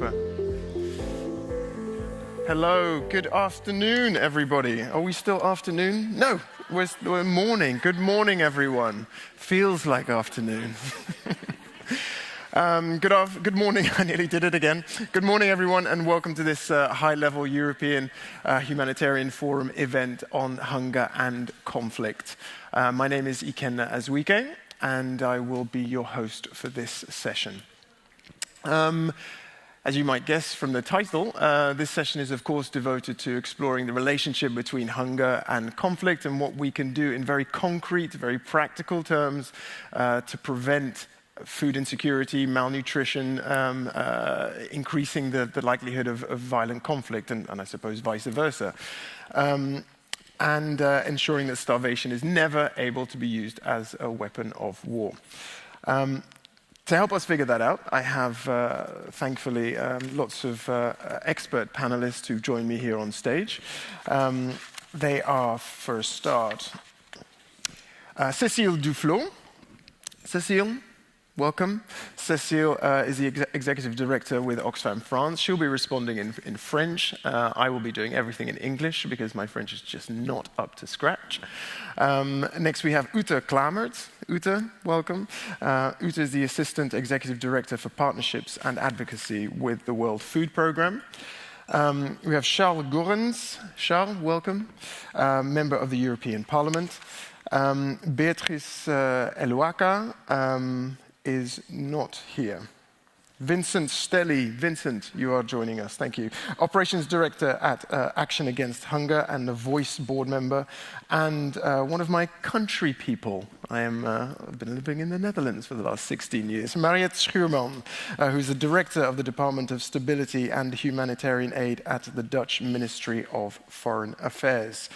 super. Hello, good afternoon, everybody. Are we still afternoon? No, we're morning. Good morning, everyone. Feels like afternoon. Good morning. I nearly did it again. Good morning, everyone, and welcome to this high-level European Humanitarian Forum event on hunger and conflict. My name is Ikenna Azuike, and I will be your host for this session. As you might guess from the title, this session is of course devoted to exploring the relationship between hunger and conflict and what we can do in very concrete, very practical terms to prevent food insecurity, malnutrition, increasing the likelihood of violent conflict, and I suppose vice versa. And ensuring that starvation is never able to be used as a weapon of war. To help us figure that out, I have, thankfully, lots of expert panelists who join me here on stage. They are, for a start, Cécile Duflot. Cécile, welcome. Cécile is the Executive Director with Oxfam France. She'll be responding in French. I will be doing everything in English because my French is just not up to scratch. Next we have Ute Klamert. Ute, welcome. Ute is the Assistant Executive Director for Partnerships and Advocacy with the World Food Programme. We have Charles Goerens. Charles, welcome. Member of the European Parliament. Beatrice Eluaka is not here. Vincent Stelly. Vincent, you are joining us. Thank you. Operations Director at Action Against Hunger and a Voice board member, and one of my country people. I've been living in the Netherlands for the last 16 years. Mariette Schuurman, who's the Director of the Department of Stability and Humanitarian Aid at the Dutch Ministry of Foreign Affairs.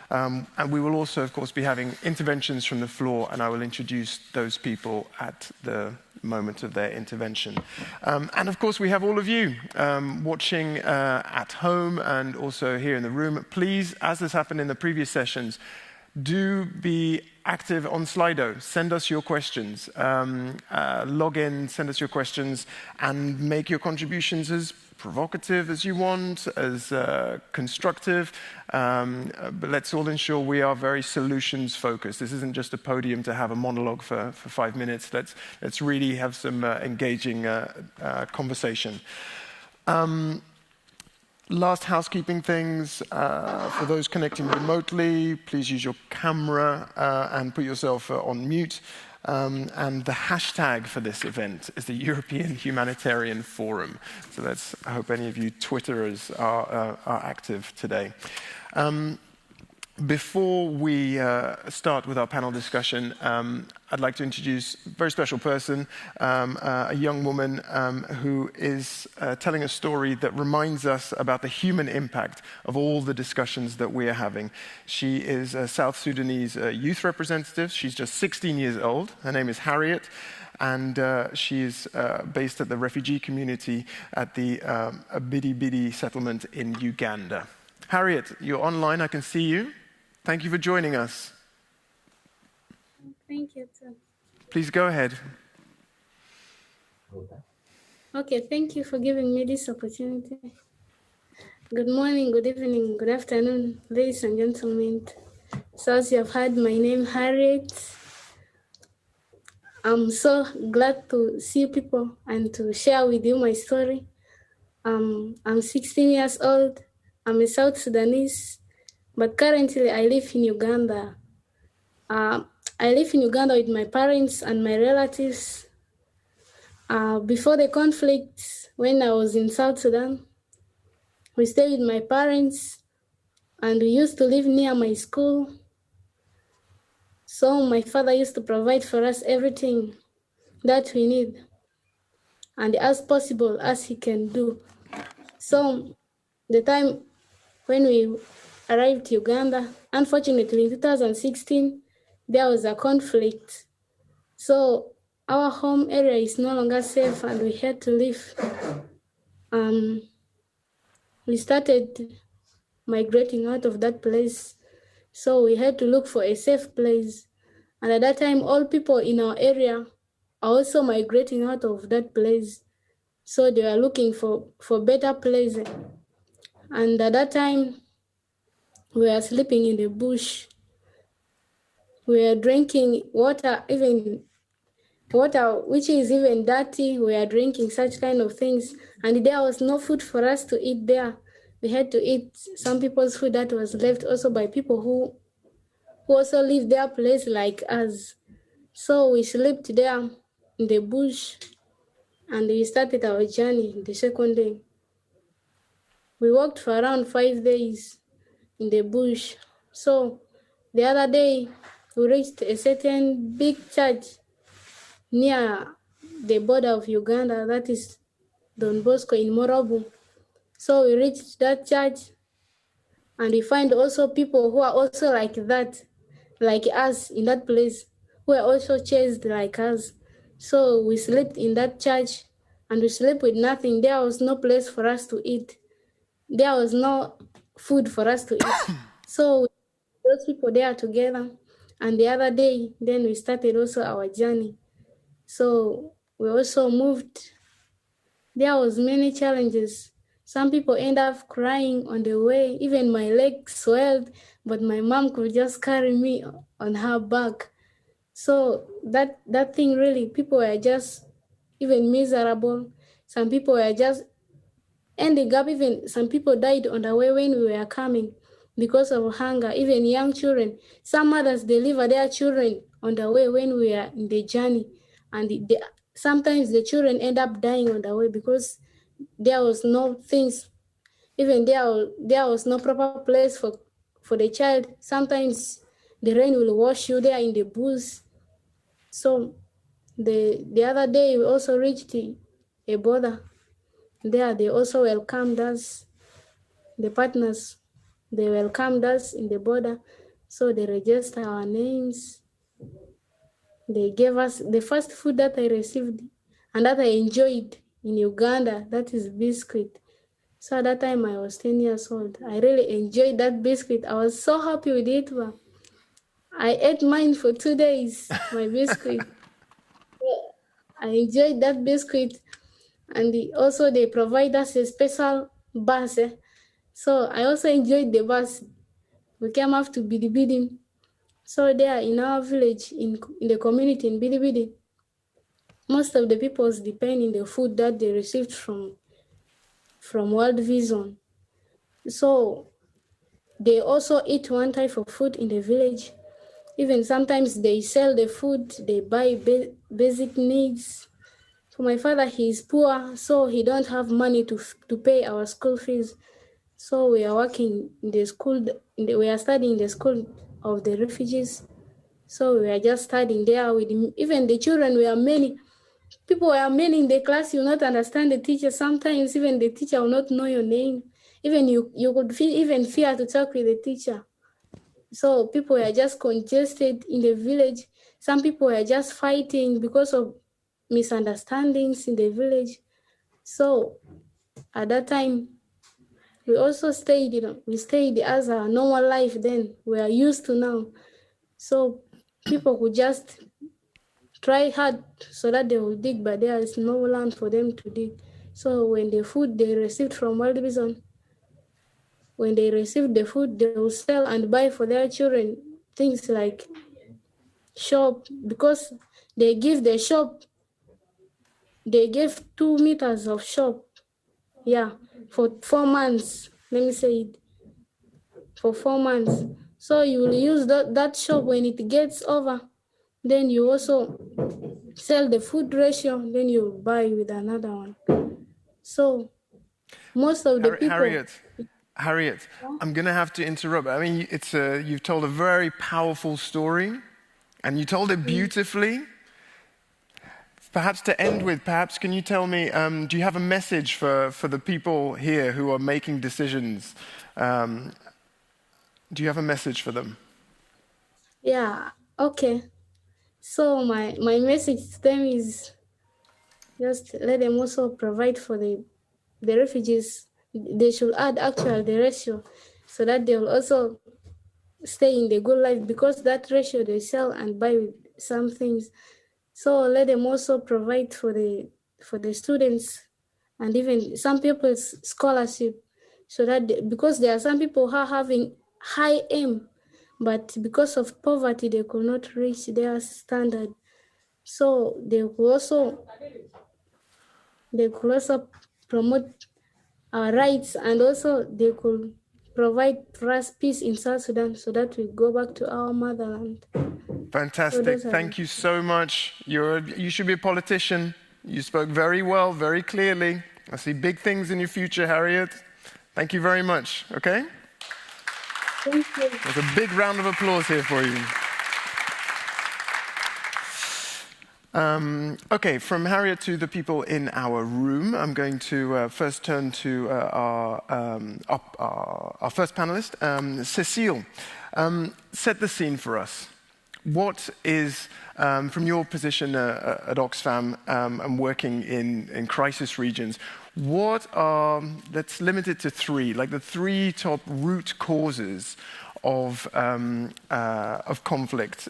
And we will also, of course, be having interventions from the floor, and I will introduce those people at the moment of their intervention. And of course, we have all of you watching at home and also here in the room. Please, as has happened in the previous sessions, do be active on Slido. Send us your questions. Log in, send us your questions, and make your contributions as provocative as you want, as constructive, but let's all ensure we are very solutions focused. This isn't just a podium to have a monologue for 5 minutes. Let's really have some engaging conversation. Last housekeeping things, for those connecting remotely, please use your camera and put yourself on mute. And the hashtag for this event is the European Humanitarian Forum. So I hope any of you Twitterers are active today. Before we start with our panel discussion, I'd like to introduce a very special person, a young woman who is telling a story that reminds us about the human impact of all the discussions that we are having. She is a South Sudanese youth representative. She's just 16 years old. Her name is Harriet, and she is based at the refugee community at the Bidibidi settlement in Uganda. Harriet, you're online. I can see you. Thank you for joining us. Thank you, too. Please go ahead. Okay, thank you for giving me this opportunity. Good morning, good evening, good afternoon, ladies and gentlemen. So as you have heard, my name is Harriet. I'm so glad to see you people and to share with you my story. I'm 16 years old. I'm a South Sudanese. But currently, I live in Uganda. I live in Uganda with my parents and my relatives. Before the conflict, when I was in South Sudan, we stayed with my parents, and we used to live near my school. So my father used to provide for us everything that we need, and as possible as he can do. So the time when we arrived to Uganda, unfortunately in 2016, there was a conflict. So our home area is no longer safe and we had to leave. We started migrating out of that place. So we had to look for a safe place. And at that time, all people in our area are also migrating out of that place. So they were looking for better places. And at that time, we were sleeping in the bush. We were drinking water, even water which is even dirty. We are drinking such kind of things. And there was no food for us to eat there. We had to eat some people's food that was left also by people who also live their place like us. So we slept there in the bush and we started our journey the second day. We walked for around 5 days in the bush. So the other day we reached a certain big church near the border of Uganda, that is Don Bosco in Morobu. So we reached that church and we find also people who are also like that, like us in that place, who are also chased like us. So we slept in that church and we slept with nothing. There was no place for us to eat. There was no food for us to eat. So those people there together. And the other day, then we started also our journey. So we also moved. There was many challenges. Some people end up crying on the way. Even my legs swelled, but my mom could just carry me on her back. So that thing really, people were just even miserable. Some people were just ending up, even some people died on the way when we were coming because of hunger, even young children. Some mothers deliver their children on the way when we are in the journey. And sometimes the children end up dying on the way because there was no things, even there was no proper place for the child. Sometimes the rain will wash you there in the bush. So the other day we also reached a border. There they also welcomed us, the partners. They welcomed us in the border. So they registered our names. They gave us the first food that I received and that I enjoyed in Uganda, that is biscuit. So at that time I was 10 years old. I really enjoyed that biscuit. I was so happy with it. I ate mine for 2 days, my biscuit. I enjoyed that biscuit. And also they provide us a special bus. So I also enjoyed the bus. We came up to Bidibidi. So there in our village, in the community in Bidibidi, most of the people depend on the food that they received from World Vision. So they also eat one type of food in the village. Even sometimes they sell the food, they buy basic needs. So my father, he is poor, so he don't have money to pay our school fees. So we are working in the school, we are studying in the school of the refugees. So we are just studying there with even the children. We are many. People were many in the class. You will not understand the teacher. Sometimes even the teacher will not know your name. Even you could feel even fear to talk with the teacher. So people were just congested in the village. Some people were just fighting because of misunderstandings in the village. So at that time, we also stayed, we stayed as a normal life then. We are used to now. So people could just try hard so that they will dig, but there is no land for them to dig. So when the food they received from World Vision, when they receive the food, they will sell and buy for their children things like shop, because they give the shop, they gave 2 meters of shop, for 4 months. Let me say it, for 4 months. So you will use that shop. When it gets over, then you also sell the food ratio, then you buy with another one. So most of the people... Harriet, I'm going to have to interrupt. I mean, you've told a very powerful story, and you told it beautifully. Perhaps to end with, can you tell me, do you have a message for the people here who are making decisions? Do you have a message for them? Yeah, okay. So my message to them is just let them also provide for the refugees. They should add actually the ratio so that they will also stay in the good life, because that ratio they sell and buy with some things. So let them also provide for the students and even some people's scholarship, so that because there are some people who are having high aim, but because of poverty they could not reach their standard. So they could also promote our rights, and also they could provide for us peace in South Sudan so that we go back to our motherland. Fantastic. Thank you so much. You should be a politician. You spoke very well, very clearly. I see big things in your future, Harriet. Thank you very much, okay? Thank you. There's a big round of applause here for you. Okay, from Harriet to the people in our room, I'm going to first turn to our first panelist, Cécile. Set the scene for us. What is, from your position at Oxfam and working in crisis regions, what are, let's limit it to three, like the three top root causes of conflict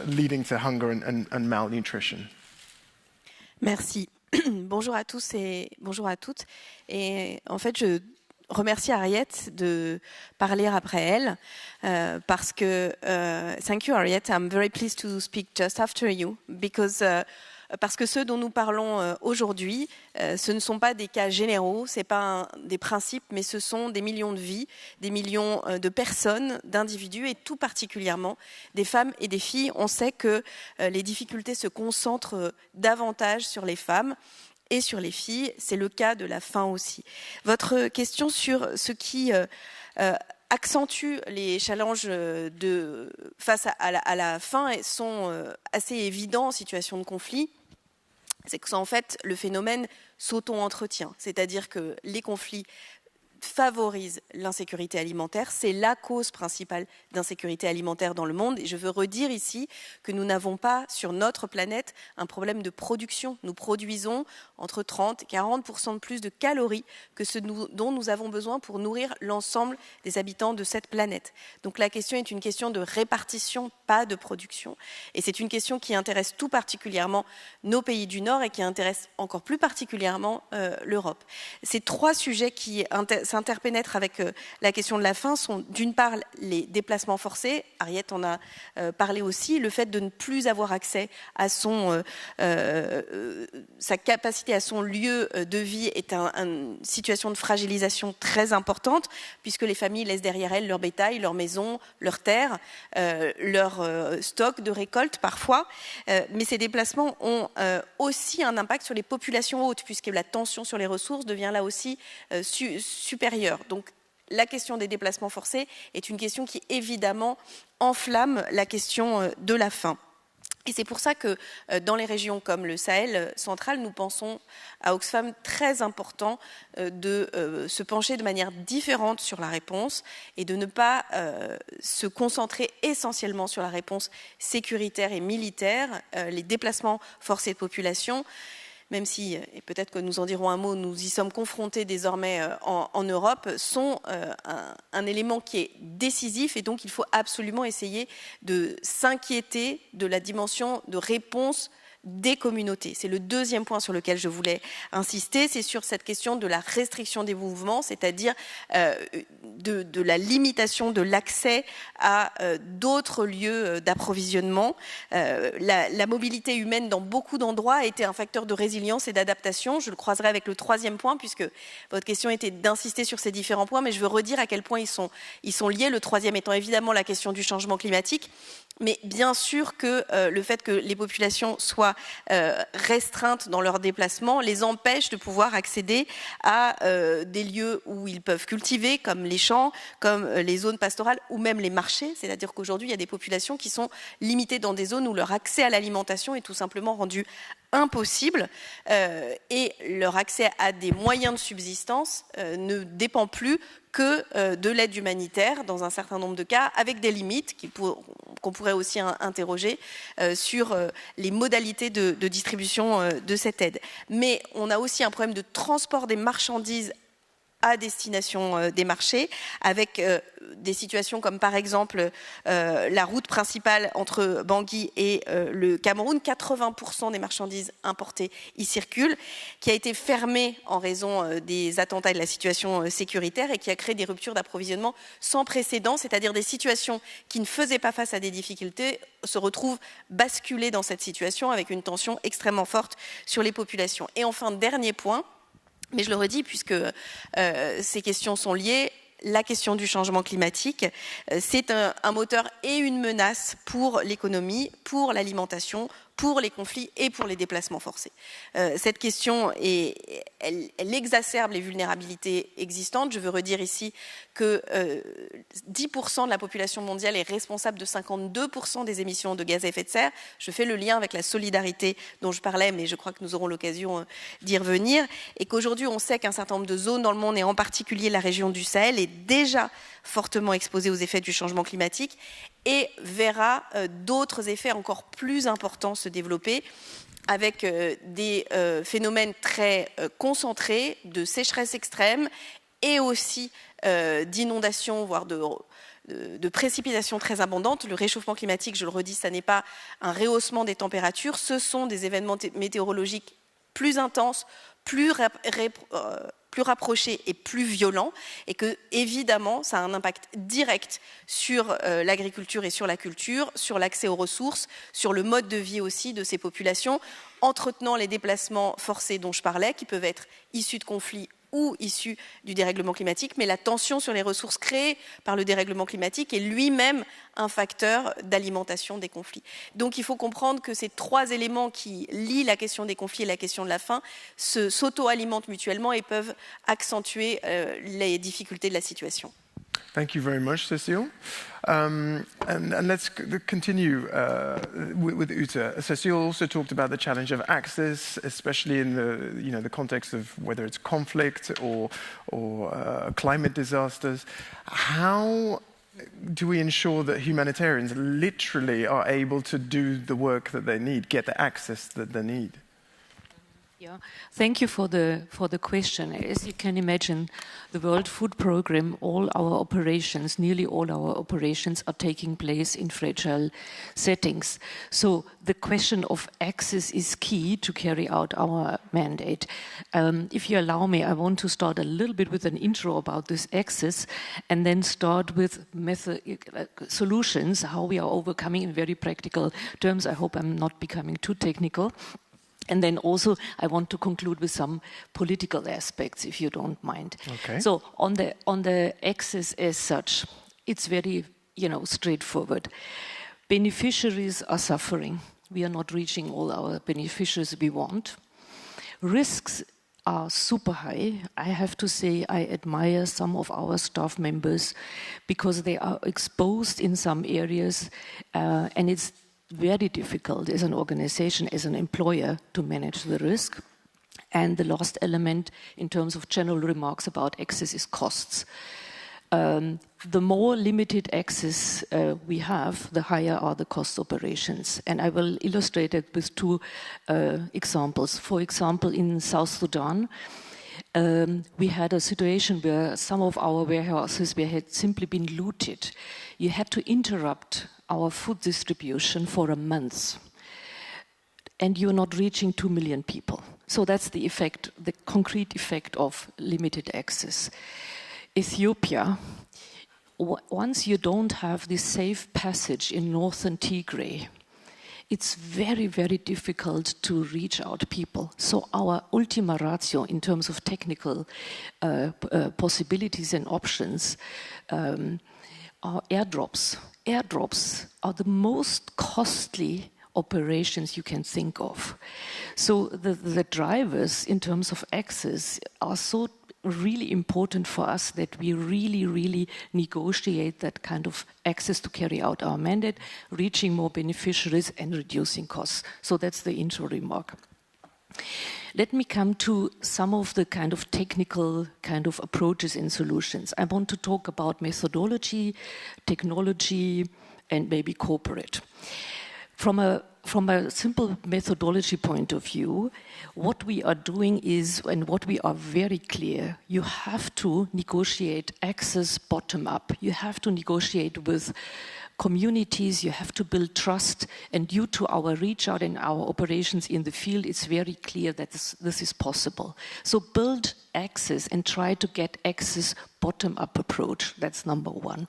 leading to hunger and malnutrition? Merci. Bonjour à tous et bonjour à toutes. Et en fait, je remercie Harriet de parler après elle parce que thank you Harriet, I'm very pleased to speak just after you parce que ceux dont nous parlons aujourd'hui, ce ne sont pas des cas généraux, ce n'est pas des principes, mais ce sont des millions de vies, des millions de personnes, d'individus, et tout particulièrement des femmes et des filles. On sait que les difficultés se concentrent davantage sur les femmes et sur les filles. C'est le cas de la faim aussi. Votre question sur ce qui accentue les challenges face à la faim sont assez évidents en situation de conflit. C'est que, en fait, le phénomène s'auto-entretient. C'est-à-dire que les conflits favorisent l'insécurité alimentaire. C'est la cause principale d'insécurité alimentaire dans le monde. Et je veux redire ici que nous n'avons pas sur notre planète un problème de production. Nous produisons entre 30 et 40% de plus de calories que ce dont nous avons besoin pour nourrir l'ensemble des habitants de cette planète. Donc la question est une question de répartition, pas de production. Et c'est une question qui intéresse tout particulièrement nos pays du Nord et qui intéresse encore plus particulièrement l'Europe. Ces trois sujets qui s'interpénètrent avec la question de la faim sont d'une part les déplacements forcés, Harriet en a parlé aussi, le fait de ne plus avoir accès à sa capacité, à son lieu de vie est une situation de fragilisation très importante puisque les familles laissent derrière elles leur bétail, leur maison, leur terre, leur stock de récolte parfois, mais ces déplacements ont aussi un impact sur les populations hautes puisque la tension sur les ressources devient là aussi supérieure. Donc la question des déplacements forcés est une question qui évidemment enflamme la question de la faim. Et c'est pour ça que dans les régions comme le Sahel central, nous pensons à Oxfam très important de se pencher de manière différente sur la réponse et de ne pas se concentrer essentiellement sur la réponse sécuritaire et militaire, les déplacements forcés de population. Même si, et peut-être que nous en dirons un mot, nous y sommes confrontés désormais en Europe, sont un élément qui est décisif et donc il faut absolument essayer de s'inquiéter de la dimension de réponse des communautés. C'est le deuxième point sur lequel je voulais insister, c'est sur cette question de la restriction des mouvements, c'est-à-dire de la limitation de l'accès à d'autres lieux d'approvisionnement. La mobilité humaine dans beaucoup d'endroits a été un facteur de résilience et d'adaptation. Je le croiserai avec le troisième point, puisque votre question était d'insister sur ces différents points, mais je veux redire à quel point ils sont liés, le troisième étant évidemment la question du changement climatique. Mais bien sûr que le fait que les populations soient restreintes dans leurs déplacements les empêche de pouvoir accéder à des lieux où ils peuvent cultiver, comme les champs, comme les zones pastorales ou même les marchés. C'est-à-dire qu'aujourd'hui, il y a des populations qui sont limitées dans des zones où leur accès à l'alimentation est tout simplement rendu impossible et leur accès à des moyens de subsistance ne dépend plus que de l'aide humanitaire dans un certain nombre de cas, avec des limites qu'on pourrait aussi interroger sur les modalités de distribution de cette aide. Mais on a aussi un problème de transport des marchandises à destination des marchés, avec des situations comme par exemple la route principale entre Bangui et le Cameroun. 80% des marchandises importées y circulent, qui a été fermée en raison des attentats et de la situation sécuritaire et qui a créé des ruptures d'approvisionnement sans précédent, c'est-à-dire des situations qui ne faisaient pas face à des difficultés se retrouvent basculées dans cette situation avec une tension extrêmement forte sur les populations. Et enfin, dernier point, mais je le redis puisque ces questions sont liées, la question du changement climatique, c'est un moteur et une menace pour l'économie, pour l'alimentation, pour les conflits et pour les déplacements forcés. Cette question, elle exacerbe les vulnérabilités existantes. Je veux redire ici que 10% de la population mondiale est responsable de 52% des émissions de gaz à effet de serre. Je fais le lien avec la solidarité dont je parlais, mais je crois que nous aurons l'occasion d'y revenir. Et qu'aujourd'hui, on sait qu'un certain nombre de zones dans le monde, et en particulier la région du Sahel, est déjà fortement exposée aux effets du changement climatique et verra d'autres effets encore plus importants se développer avec des phénomènes très concentrés de sécheresse extrême et aussi d'inondations, voire de précipitations très abondantes. Le réchauffement climatique, je le redis, ça n'est pas un rehaussement des températures, ce sont des événements météorologiques plus intenses, plus rapprochés et plus violents, et que, évidemment, ça a un impact direct sur l'agriculture et sur la culture, sur l'accès aux ressources, sur le mode de vie aussi de ces populations, entretenant les déplacements forcés dont je parlais, qui peuvent être issus de conflits ou issus du dérèglement climatique, mais la tension sur les ressources créées par le dérèglement climatique est lui-même un facteur d'alimentation des conflits. Donc il faut comprendre que ces trois éléments qui lient la question des conflits et la question de la faim s'auto-alimentent mutuellement et peuvent accentuer les difficultés de la situation. Thank you very much, Cécile. And let's continue with Uta. Cécile also talked about the challenge of access, especially in the context of whether it's conflict or climate disasters. How do we ensure that humanitarians literally are able to do the work that they need, get the access that they need? Yeah, thank you for the question. As you can imagine, the World Food Programme, all our operations, nearly all our operations are taking place in fragile settings. So the question of access is key to carry out our mandate. If you allow me, I want to start a little bit with an intro about this access and then start with solutions, how we are overcoming in very practical terms. I hope I'm not becoming too technical. And then also, I want to conclude with some political aspects, if you don't mind. Okay. So on the access as such, it's very, straightforward. Beneficiaries are suffering. We are not reaching all our beneficiaries we want. Risks are super high. I have to say I admire some of our staff members because they are exposed in some areas, and it's very difficult as an organization, as an employer, to manage the risk. And the last element in terms of general remarks about access is costs. The more limited access we have, the higher are the cost operations. And I will illustrate it with two examples. For example, in South Sudan, we had a situation where some of our warehouses had simply been looted. You had to interrupt our food distribution for a month, and you're not reaching 2 million people. So that's the effect, the concrete effect of limited access. Ethiopia, once you don't have this safe passage in northern Tigray, it's very, very difficult to reach out people. So our ultima ratio in terms of technical possibilities and options are airdrops. Airdrops are the most costly operations you can think of. So the drivers in terms of access are so really important for us that we really, really negotiate that kind of access to carry out our mandate, reaching more beneficiaries and reducing costs. So that's the intro remark. Let me come to some of the kind of technical kind of approaches and solutions. I want to talk about methodology, technology, and maybe corporate. From a simple methodology point of view, what we are doing is, and what we are very clear, you have to negotiate access bottom up. You have to negotiate with communities, you have to build trust, and due to our reach out and our operations in the field, it's very clear that this is possible. So build access and try to get access bottom-up approach. That's number one.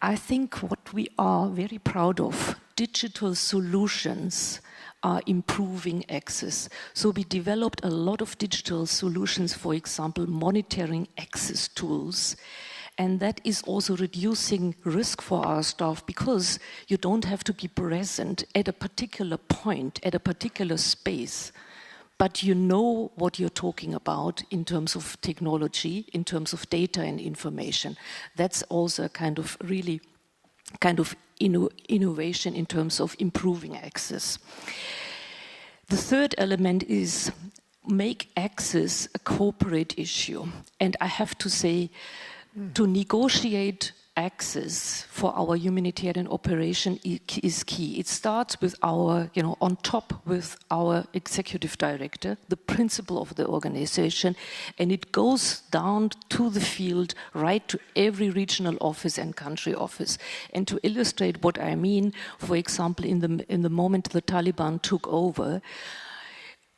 I think what we are very proud of, digital solutions are improving access. So we developed a lot of digital solutions, for example, monitoring access tools. And that is also reducing risk for our staff because you don't have to be present at a particular point, at a particular space, but you know what you're talking about in terms of technology, in terms of data and information. That's also a kind of really innovation in terms of improving access. The third element is make access a corporate issue. And I have to say, to negotiate access for our humanitarian operation is key. It starts with our, on top with our executive director, the principal of the organization, and it goes down to the field, right to every regional office and country office. And to illustrate what I mean, for example, in the moment the Taliban took over,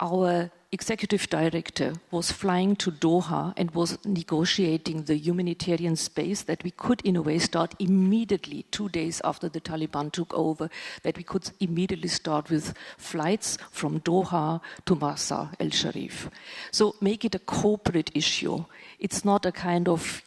our executive director was flying to Doha and was negotiating the humanitarian space that we could, in a way, start immediately, 2 days after the Taliban took over, that we could immediately start with flights from Doha to Marsa El Sharif. So make it a corporate issue. It's not a kind of,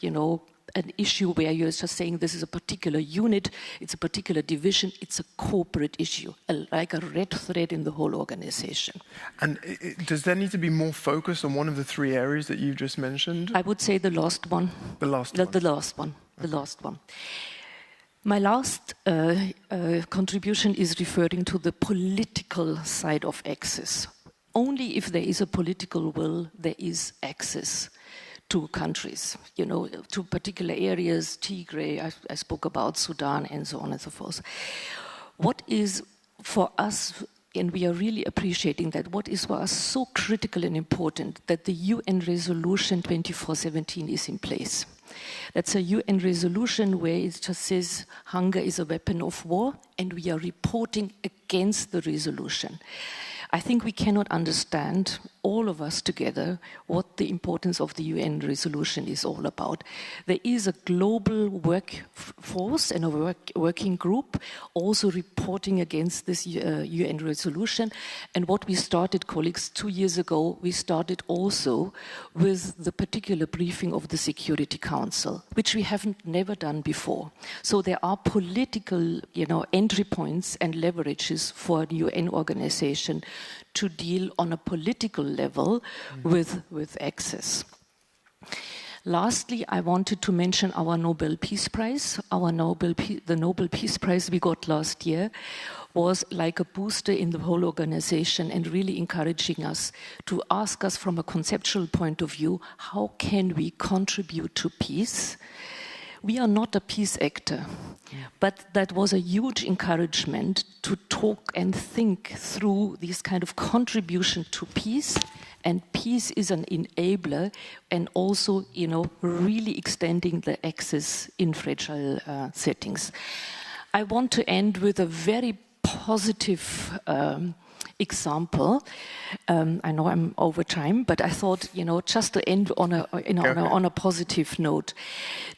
an issue where you're just saying this is a particular unit, it's a particular division, it's a corporate issue, like a red thread in the whole organization. And does there need to be more focus on one of the three areas that you've just mentioned? I would say the last one. The last one? The last one. Okay. The last one. My last contribution is referring to the political side of access. Only if there is a political will, there is access to countries, to particular areas, Tigray, I spoke about Sudan, and so on and so forth. What is for us, and we are really appreciating that, what is for us so critical and important, that the UN Resolution 2417 is in place. That's a UN resolution where it just says hunger is a weapon of war, and we are reporting against the resolution. I think we cannot understand, all of us together, what the importance of the UN resolution is all about. There is a global workforce and a working group also reporting against this UN resolution. And what we started, colleagues, 2 years ago, we started also with the particular briefing of the Security Council, which we haven't never done before. So there are political, entry points and leverages for the UN organization to deal on a political level with access. Lastly, I wanted to mention our Nobel Peace Prize. The Nobel Peace Prize we got last year was like a booster in the whole organization and really encouraging us to ask us from a conceptual point of view, how can we contribute to peace? We are not a peace actor, but that was a huge encouragement to talk and think through this kind of contribution to peace. And peace is an enabler and also, really extending the access in fragile settings. I want to end with a very positive example. I know I'm over time, but I thought, just to end on a positive note.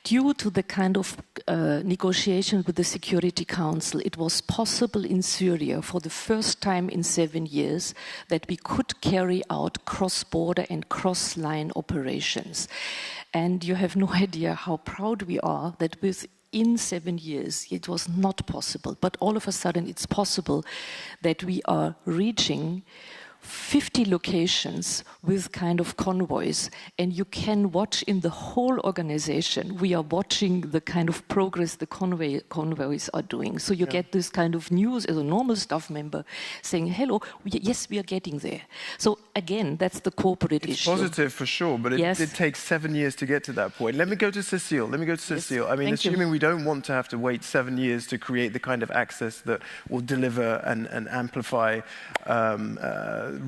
Due to the kind of negotiation with the Security Council, it was possible in Syria for the first time in 7 years that we could carry out cross-border and cross-line operations. And you have no idea how proud we are that in 7 years, it was not possible, but all of a sudden it's possible that we are reaching 50 locations with kind of convoys, and you can watch in the whole organization. We are watching the kind of progress the convoys are doing. So you get this kind of news as a normal staff member saying, hello, yes, we are getting there. So again, that's the corporate issue. It's positive for sure, but it did take 7 years to get to that point. Let me go to Cécile. I mean, assuming we don't want to have to wait 7 years to create the kind of access that will deliver and amplify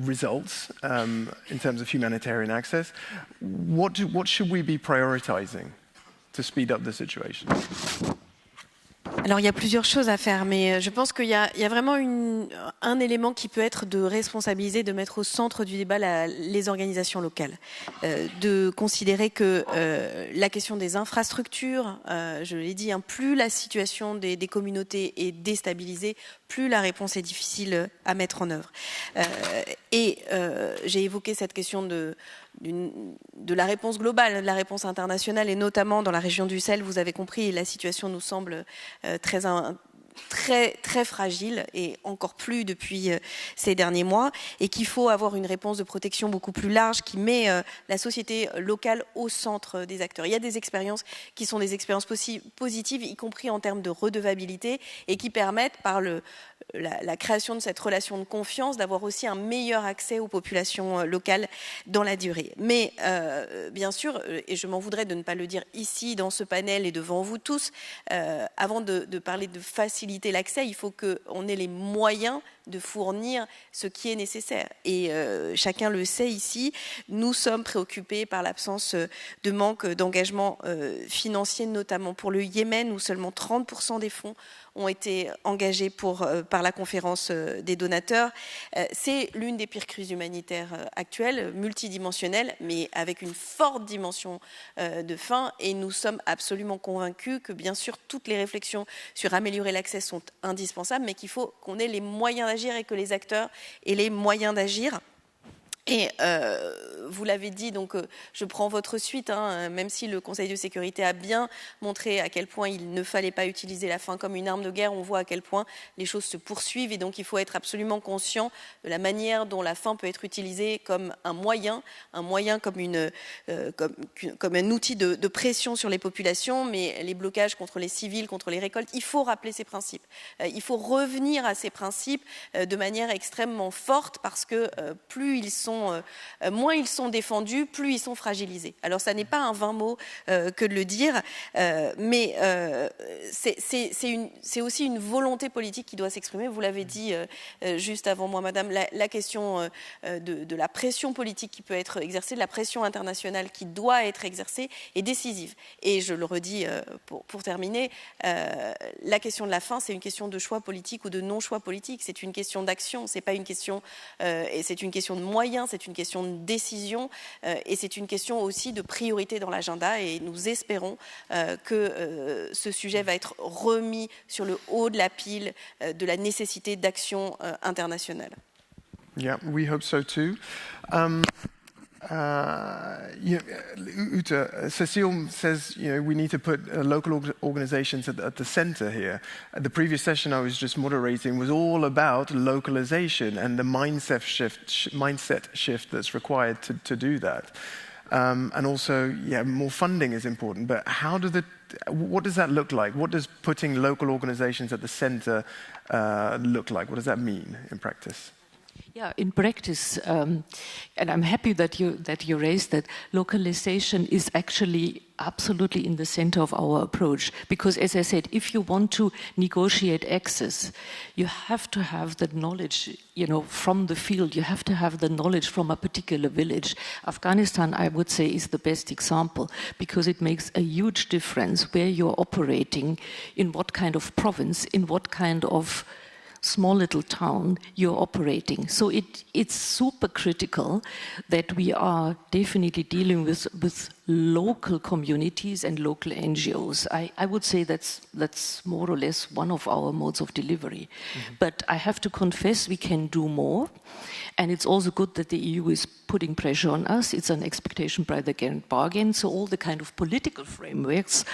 results in terms of humanitarian access, what should we be prioritizing to speed up the situation? Alors, il y a plusieurs choses à faire, mais je pense qu'il y a vraiment un élément qui peut être de responsabiliser, de mettre au centre du débat les organisations locales, de considérer que la question des infrastructures, je l'ai dit, plus la situation des communautés est déstabilisée, plus la réponse est difficile à mettre en œuvre. Et j'ai évoqué cette question de la réponse globale, de la réponse internationale, et notamment dans la région du Sahel, vous avez compris, la situation nous semble très fragile, et encore plus depuis ces derniers mois, et qu'il faut avoir une réponse de protection beaucoup plus large qui met la société locale au centre des acteurs. Il y a des expériences qui sont des expériences positives, y compris en termes de redevabilité, et qui permettent, par la création de cette relation de confiance, d'avoir aussi un meilleur accès aux populations locales dans la durée. Mais bien sûr, et je m'en voudrais de ne pas le dire ici dans ce panel et devant vous tous, avant de parler de faciliter l'accès, il faut qu'on ait les moyens de fournir ce qui est nécessaire. Et chacun le sait ici, nous sommes préoccupés par l'absence de manque d'engagement financier, notamment pour le Yémen, où seulement 30% des fonds ont été engagés par la conférence des donateurs. C'est l'une des pires crises humanitaires actuelles, multidimensionnelle, mais avec une forte dimension de faim. Et nous sommes absolument convaincus que, bien sûr, toutes les réflexions sur améliorer l'accès sont indispensables, mais qu'il faut qu'on ait les moyens d'agir et que les acteurs aient les moyens d'agir. Et vous l'avez dit, donc je prends votre suite, même si le Conseil de sécurité a bien montré à quel point il ne fallait pas utiliser la faim comme une arme de guerre, on voit à quel point les choses se poursuivent, et donc il faut être absolument conscient de la manière dont la faim peut être utilisée comme un moyen comme un outil de pression sur les populations, mais les blocages contre les civils, contre les récoltes, il faut rappeler ces principes. Il faut revenir à ces principes de manière extrêmement forte, parce que moins ils sont défendus, plus ils sont fragilisés. Alors ça n'est pas un vain mot que de le dire, mais c'est aussi une volonté politique qui doit s'exprimer. Vous l'avez dit juste avant moi, madame, la question de la pression politique qui peut être exercée, de la pression internationale qui doit être exercée est décisive. Et je le redis pour terminer, la question de la faim, c'est une question de choix politique ou de non-choix politique. C'est une question d'action, c'est pas une question, et c'est une question de moyens, c'est une question de décision, et c'est une question aussi de priorité dans l'agenda, et nous espérons que ce sujet va être remis sur le haut de la pile de la nécessité d'action internationale. Yeah, we hope so too. Uta, Cécile says, we need to put local organizations at the center here. The previous session I was just moderating was all about localization and the mindset shift that's required to do that. And also, more funding is important. But what does that look like? What does putting local organizations at the center look like? What does that mean in practice? Yeah, in practice, and I'm happy that you raised that, localization is actually absolutely in the center of our approach. Because, as I said, if you want to negotiate access, you have to have the knowledge, from the field. You have to have the knowledge from a particular village. Afghanistan, I would say, is the best example, because it makes a huge difference where you're operating, in what kind of province, in what kind of small little town you're operating. So it's super critical that we are definitely dealing with local communities and local NGOs. I would say that's more or less one of our modes of delivery. Mm-hmm. But I have to confess we can do more. And it's also good that the EU is putting pressure on us. It's an expectation by the bargain. So all the kind of political frameworks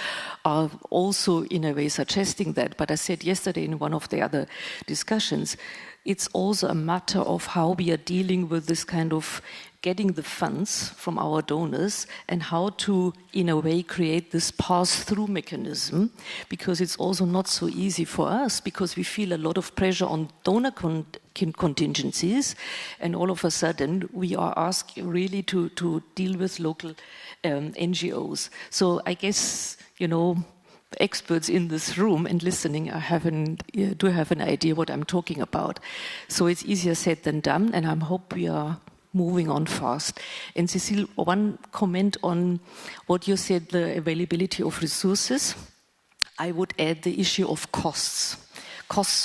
are also in a way suggesting that. But I said yesterday in one of the other discussions, it's also a matter of how we are dealing with this kind of getting the funds from our donors and how to, in a way, create this pass-through mechanism, because it's also not so easy for us, because we feel a lot of pressure on donor contingencies, and all of a sudden we are asked really to deal with local NGOs. So I guess, you know, experts in this room and listening do have an idea what I'm talking about. So it's easier said than done, and I hope we are moving on fast. And Cecile, one comment on what you said, the availability of resources. I would add the issue of costs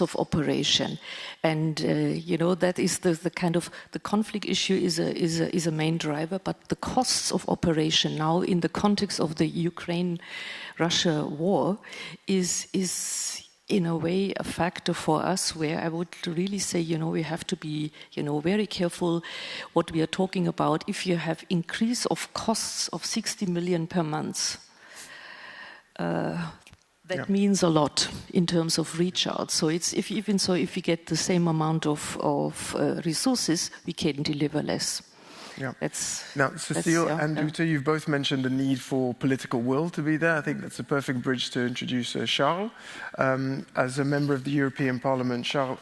of operation. And, you know, that is the kind of, the conflict issue is a main driver, but the costs of operation now in the context of the Ukraine-Russia war is in a way a factor for us where I would really say, you know, we have to be, you know, very careful what we are talking about. If you have increase of costs of 60 million per month, that means a lot in terms of reach out. So it's if we get the same amount of resources, we can deliver less. Yeah. Now, Cecile and Ute, you've both mentioned the need for political will to be there. I think that's a perfect bridge to introduce Charles. As a member of the European Parliament, Charles,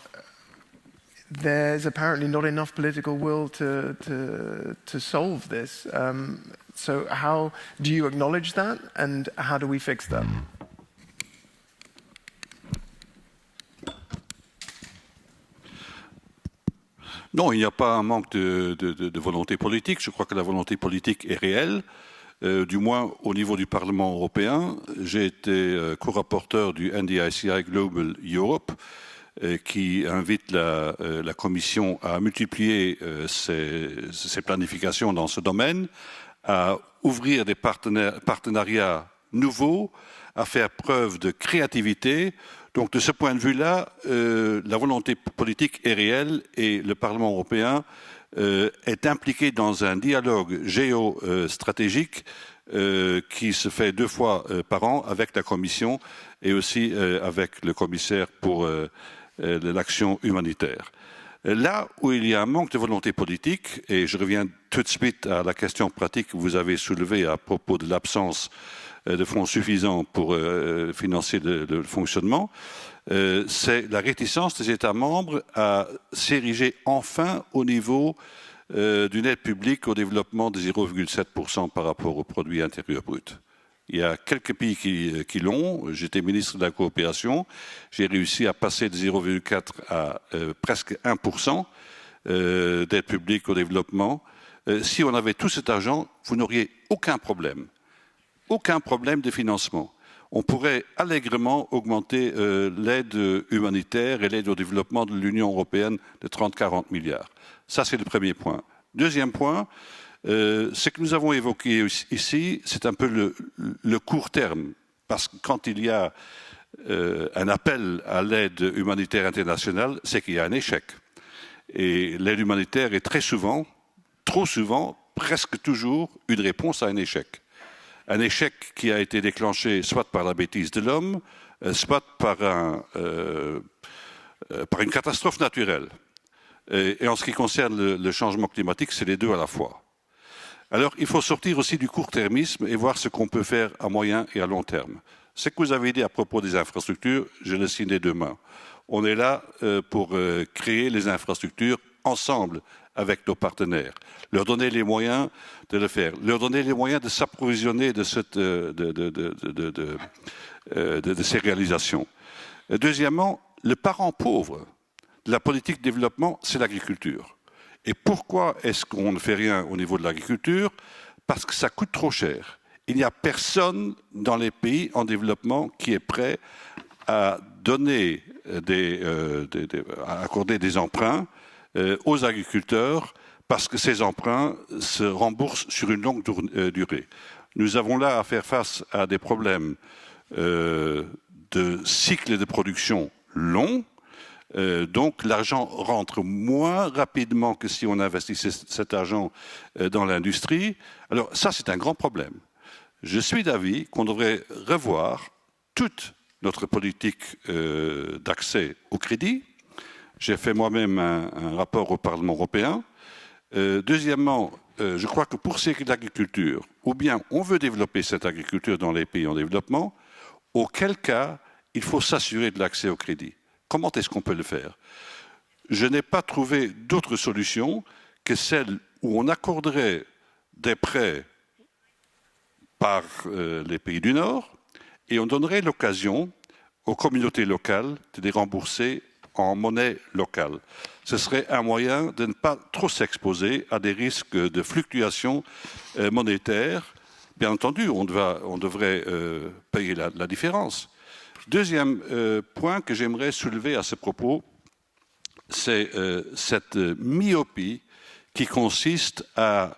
there's apparently not enough political will to solve this. So how do you acknowledge that, and how do we fix that? Non, il n'y a pas un manque de volonté politique. Je crois que la volonté politique est réelle, du moins au niveau du Parlement européen. J'ai été co-rapporteur du NDICI Global Europe, qui invite la Commission à multiplier ses planifications dans ce domaine, à ouvrir des partenariats nouveaux, à faire preuve de créativité. Donc de ce point de vue-là, la volonté politique est réelle et le Parlement européen est impliqué dans un dialogue géostratégique qui se fait 2 fois par an avec la Commission et aussi avec le commissaire pour l'action humanitaire. Là où il y a un manque de volonté politique, et je reviens tout de suite à la question pratique que vous avez soulevée à propos de l'absence de fonds suffisants pour financer le fonctionnement, c'est la réticence des États membres à s'ériger enfin au niveau d'une aide publique au développement de 0,7% par rapport au produit intérieur brut. Il y a quelques pays qui l'ont. J'étais ministre de la coopération. J'ai réussi à passer de 0,4 à presque 1% d'aide publique au développement. Si on avait tout cet argent, vous n'auriez aucun problème de financement. On pourrait allègrement augmenter l'aide humanitaire et l'aide au développement de l'Union européenne de 30-40 milliards. Ça, c'est le premier point. Deuxième point, ce que nous avons évoqué ici, c'est un peu le court terme. Parce que quand il y a un appel à l'aide humanitaire internationale, c'est qu'il y a un échec. Et l'aide humanitaire est très souvent, trop souvent, presque toujours une réponse à un échec. Un échec qui a été déclenché soit par la bêtise de l'homme, soit par une catastrophe naturelle. Et en ce qui concerne le changement climatique, c'est les deux à la fois. Alors, il faut sortir aussi du court-termisme et voir ce qu'on peut faire à moyen et à long terme. Ce que vous avez dit à propos des infrastructures, je le signe des 2 mains. On est là pour créer les infrastructures ensemble avec nos partenaires, leur donner les moyens de le faire, leur donner les moyens de s'approvisionner de ces réalisations. Deuxièmement, le parent pauvre de la politique de développement, c'est l'agriculture. Et pourquoi est-ce qu'on ne fait rien au niveau de l'agriculture? Parce que ça coûte trop cher. Il n'y a personne dans les pays en développement qui est prêt à donner à accorder des emprunts aux agriculteurs parce que ces emprunts se remboursent sur une longue durée. Nous avons là à faire face à des problèmes de cycle de production long. Donc l'argent rentre moins rapidement que si on investissait cet argent dans l'industrie. Alors ça, c'est un grand problème. Je suis d'avis qu'on devrait revoir toute notre politique d'accès au crédit, J'ai fait moi-même un rapport au Parlement européen. Deuxièmement, je crois que pour ce qui est de l'agriculture, ou bien on veut développer cette agriculture dans les pays en développement, auquel cas il faut s'assurer de l'accès au crédit. Comment est-ce qu'on peut le faire? Je n'ai pas trouvé d'autre solution que celle où on accorderait des prêts par les pays du Nord et on donnerait l'occasion aux communautés locales de les rembourser en monnaie locale. Ce serait un moyen de ne pas trop s'exposer à des risques de fluctuations monétaires. Bien entendu, on devrait payer la différence. Deuxième point que j'aimerais soulever à ce propos, c'est cette myopie qui consiste à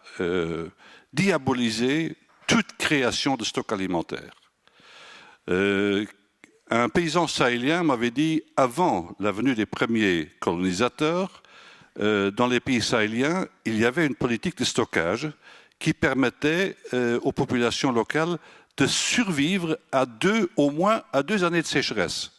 diaboliser toute création de stock alimentaire. Un paysan sahélien m'avait dit, avant la venue des premiers colonisateurs, dans les pays sahéliens, il y avait une politique de stockage qui permettait aux populations locales de survivre au moins à 2 années de sécheresse.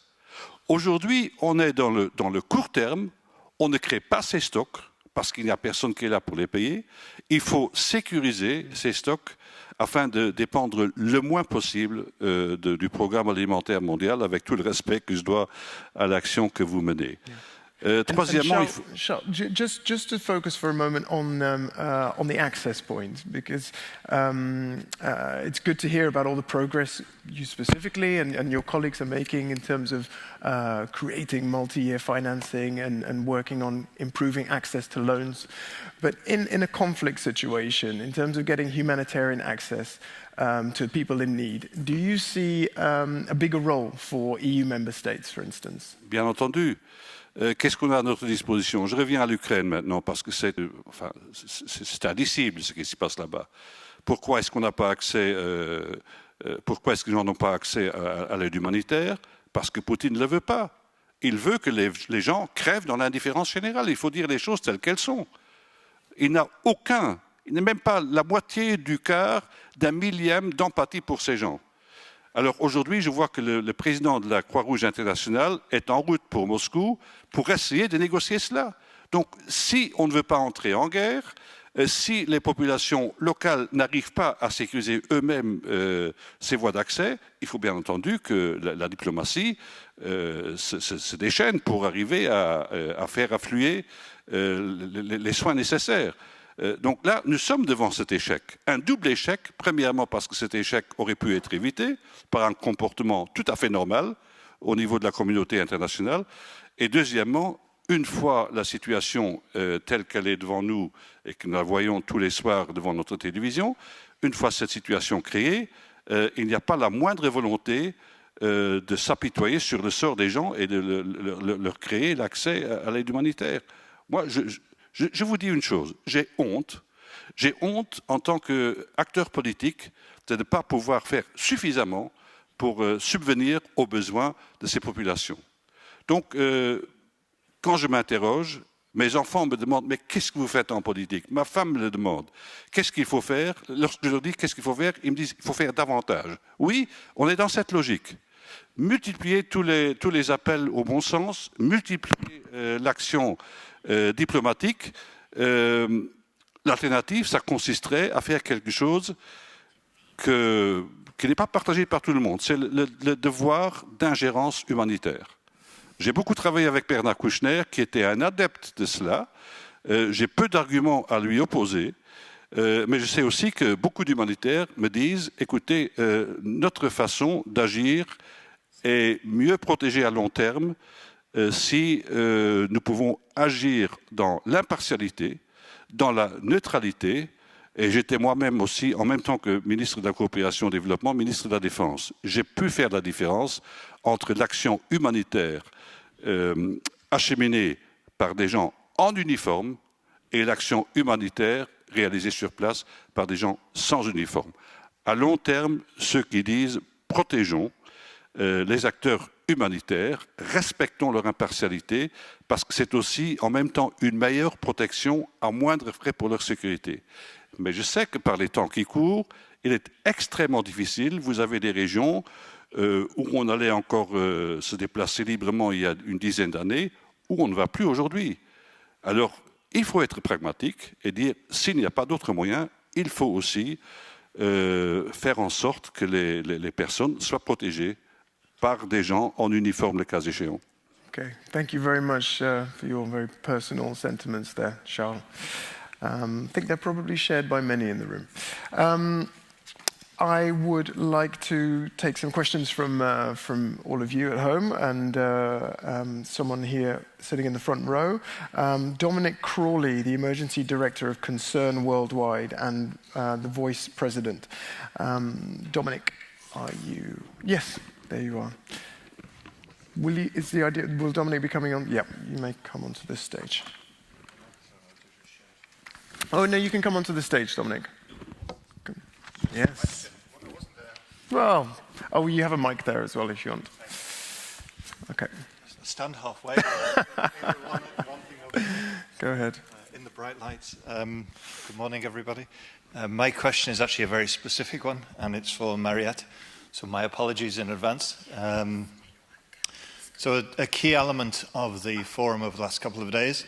Aujourd'hui, on est dans le court terme, on ne crée pas ces stocks parce qu'il n'y a personne qui est là pour les payer. Il faut sécuriser ces stocks afin de dépendre le moins possible du programme alimentaire mondial, avec tout le respect que je dois à l'action que vous menez. Troisièmement, Charles, just to focus for a moment on the access point, because it's good to hear about all the progress you specifically and your colleagues are making in terms of creating multi-year financing and working on improving access to loans. But in a conflict situation, in terms of getting humanitarian access to people in need, do you see a bigger role for EU member states, for instance? Bien entendu. Qu'est-ce qu'on a à notre disposition? Je reviens à l'Ukraine maintenant, parce que c'est indicible ce qui se passe là-bas. Pourquoi est-ce qu'on n'a pas accès, pourquoi est-ce que les gens n'ont pas accès à l'aide humanitaire? Parce que Poutine ne le veut pas. Il veut que les gens crèvent dans l'indifférence générale. Il faut dire les choses telles qu'elles sont. Il n'a même pas la moitié du quart d'un millième d'empathie pour ces gens. Alors aujourd'hui, je vois que le président de la Croix-Rouge internationale est en route pour Moscou pour essayer de négocier cela. Donc si on ne veut pas entrer en guerre, si les populations locales n'arrivent pas à sécuriser eux-mêmes ces voies d'accès, il faut bien entendu que la diplomatie se déchaîne pour arriver à faire affluer les soins nécessaires. Donc là, nous sommes devant cet échec. Un double échec, premièrement parce que cet échec aurait pu être évité par un comportement tout à fait normal au niveau de la communauté internationale. Et deuxièmement, une fois la situation telle qu'elle est devant nous et que nous la voyons tous les soirs devant notre télévision, une fois cette situation créée, il n'y a pas la moindre volonté de s'apitoyer sur le sort des gens et de leur créer l'accès à l'aide humanitaire. Moi, je vous dis une chose, j'ai honte en tant qu'acteur politique de ne pas pouvoir faire suffisamment pour subvenir aux besoins de ces populations. Donc, quand je m'interroge, mes enfants me demandent « mais qu'est-ce que vous faites en politique ?» Ma femme me le demande. Qu'est-ce qu'il faut faire? Lorsque je leur dis « qu'est-ce qu'il faut faire ?» ils me disent « il faut faire davantage ». Oui, on est dans cette logique. Multiplier tous les appels au bon sens, multiplier l'action diplomatique. L'alternative, ça consisterait à faire quelque chose qui n'est pas partagé par tout le monde. C'est le devoir d'ingérence humanitaire. J'ai beaucoup travaillé avec Bernard Kouchner, qui était un adepte de cela. J'ai peu d'arguments à lui opposer, mais je sais aussi que beaucoup d'humanitaires me disent, écoutez, notre façon d'agir est mieux protégée à long terme si nous pouvons agir dans l'impartialité, dans la neutralité. Et j'étais moi-même aussi, en même temps que ministre de la Coopération et Développement, ministre de la Défense. J'ai pu faire la différence entre l'action humanitaire acheminée par des gens en uniforme et l'action humanitaire réalisée sur place par des gens sans uniforme. À long terme, ceux qui disent « protégeons les acteurs humanitaires, respectons leur impartialité, parce que c'est aussi en même temps une meilleure protection à moindre frais pour leur sécurité. » Mais je sais que par les temps qui courent, il est extrêmement difficile. Vous avez des régions où on allait encore se déplacer librement il y a une dizaine d'années. où on ne va plus aujourd'hui. Alors, il faut être pragmatique et dire, s'il n'y a pas d'autre moyen, il faut aussi faire en sorte que les personnes soient protégées par des gens en uniforme, le cas échéant. Okay, thank you very much for your very personal sentiments there, Charles. I think they're probably shared by many in the room. I would like to take some questions from all of you at home and someone here sitting in the front row. Dominic Crawley, the Emergency Director of Concern Worldwide and the Voice President. Dominic, are you? Yes, there you are. Will Dominic be coming on? Yeah, you may come onto this stage. Oh, no, you can come onto the stage, Dominic. Yes. Well, oh, you have a mic there as well if you want. Okay. Stand halfway. Go ahead. In the bright lights. Good morning, everybody. My question is actually a very specific one, and it's for Mariette. So my apologies in advance. So a key element of the forum over the last couple of days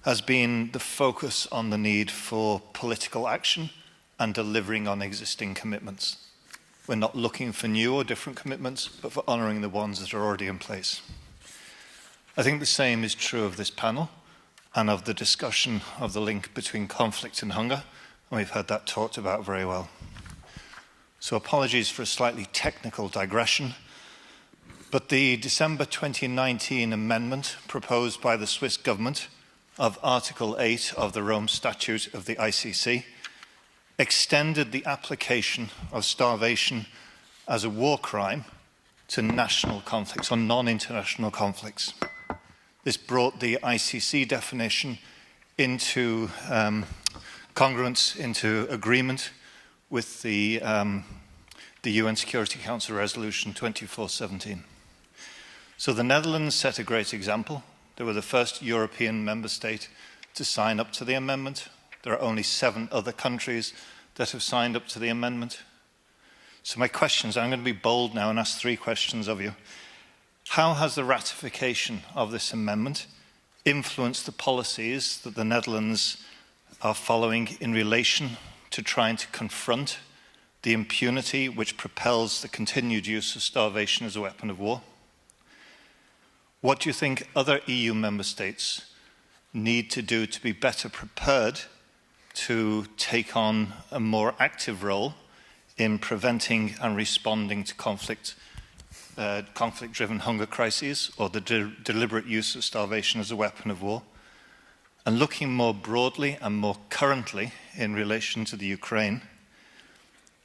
has been the focus on the need for political action and delivering on existing commitments. We're not looking for new or different commitments, but for honouring the ones that are already in place. I think the same is true of this panel and of the discussion of the link between conflict and hunger, and we've heard that talked about very well. So apologies for a slightly technical digression, but the December 2019 amendment proposed by the Swiss government of Article 8 of the Rome Statute of the ICC extended the application of starvation as a war crime to national conflicts or non-international conflicts. This brought the ICC definition into congruence, into agreement with the UN Security Council Resolution 2417. So the Netherlands set a great example. They were the first European member state to sign up to the amendment. There are only 7 other countries that have signed up to the amendment. So my questions, I'm going to be bold now and ask 3 questions of you. How has the ratification of this amendment influenced the policies that the Netherlands are following in relation to trying to confront the impunity which propels the continued use of starvation as a weapon of war? What do you think other EU member states need to do to be better prepared to take on a more active role in preventing and responding to conflict-driven hunger crises or the deliberate use of starvation as a weapon of war? And looking more broadly and more currently in relation to the Ukraine,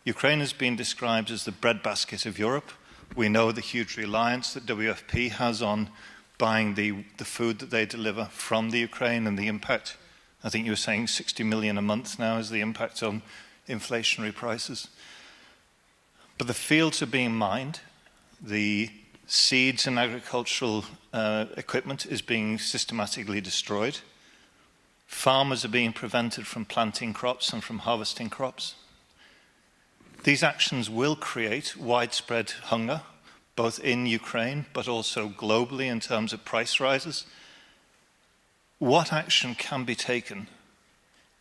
Ukraine has been described as the breadbasket of Europe. We know the huge reliance that WFP has on buying the food that they deliver from the Ukraine and the impact. I think you were saying 60 million a month now is the impact on inflationary prices. But the fields are being mined. The seeds and agricultural equipment is being systematically destroyed. Farmers are being prevented from planting crops and from harvesting crops. These actions will create widespread hunger, both in Ukraine, but also globally in terms of price rises. What action can be taken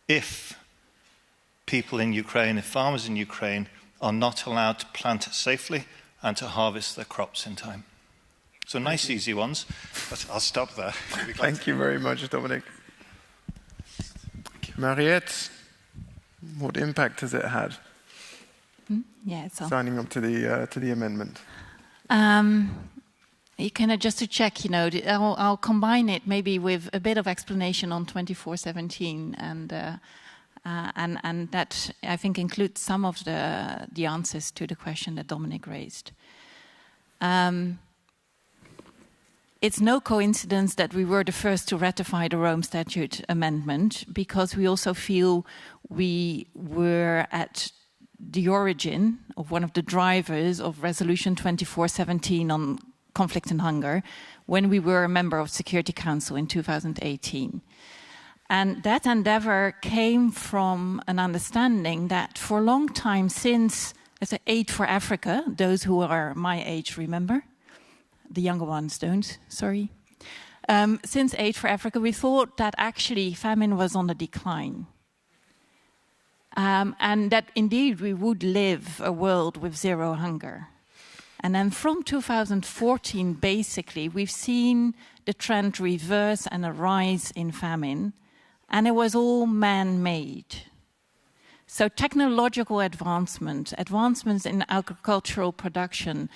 if people in Ukraine, if farmers in Ukraine are not allowed to plant safely and to harvest their crops in time? So nice, easy ones, but I'll stop there. Thank you very much, Dominic. Mariette, what impact has it had? Yeah, so signing up to the amendment. You can just to check, I'll combine it maybe with a bit of explanation on 2417, and that I think includes some of the answers to the question that Dominic raised. It's no coincidence that we were the first to ratify the Rome Statute amendment, because we also feel we were at the origin of one of the drivers of Resolution 2417 on conflict and hunger when we were a member of Security Council in 2018. And that endeavor came from an understanding that for a long time since, let's say, Aid for Africa, those who are my age remember, the younger ones don't, sorry. Since Aid for Africa, we thought that actually famine was on the decline. And that indeed we would live a world with zero hunger. And then from 2014, basically, we've seen the trend reverse and a rise in famine, and it was all man-made. So technological advancements in agricultural production,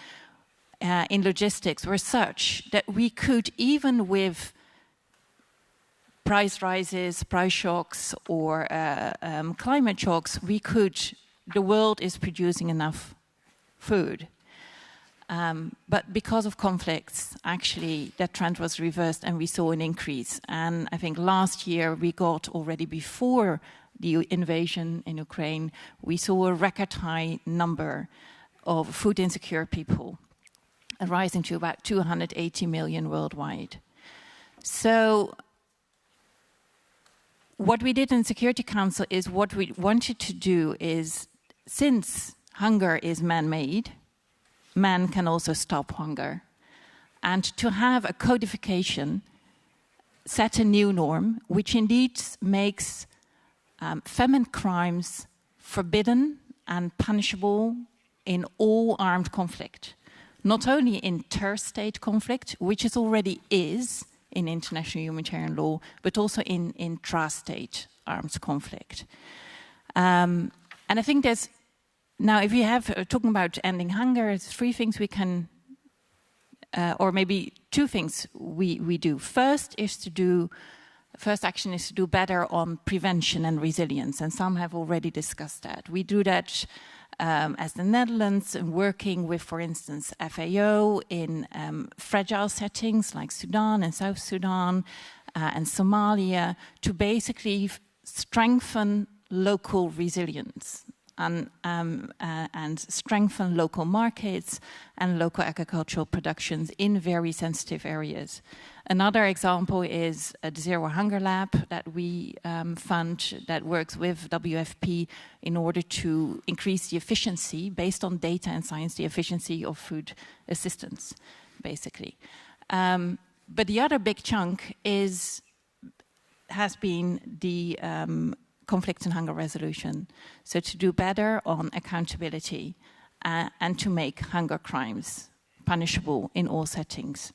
in logistics were such that we could, even with price rises, price shocks, or climate shocks, the world is producing enough food. But because of conflicts, actually, that trend was reversed and we saw an increase. And I think last year we got, already before the invasion in Ukraine, we saw a record high number of food insecure people, rising to about 280 million worldwide. So what we did in Security Council is, what we wanted to do is, since hunger is man-made, man can also stop hunger. And to have a codification, set a new norm, which indeed makes famine crimes forbidden and punishable in all armed conflict. Not only in interstate conflict, which it already is in international humanitarian law, but also in intrastate armed conflict. And I think there's, now if you have, talking about ending hunger, it's three things we can, or maybe two things we do. First action is to do better on prevention and resilience, and some have already discussed that. We do that as the Netherlands, working with, for instance, FAO in fragile settings like Sudan and South Sudan and Somalia, to basically strengthen local resilience and strengthen local markets and local agricultural productions in very sensitive areas. Another example is the Zero Hunger Lab that we fund, that works with WFP in order to increase the efficiency, based on data and science, the efficiency of food assistance, basically. But the other big chunk has been the conflict and hunger resolution. So to do better on accountability and to make hunger crimes punishable in all settings.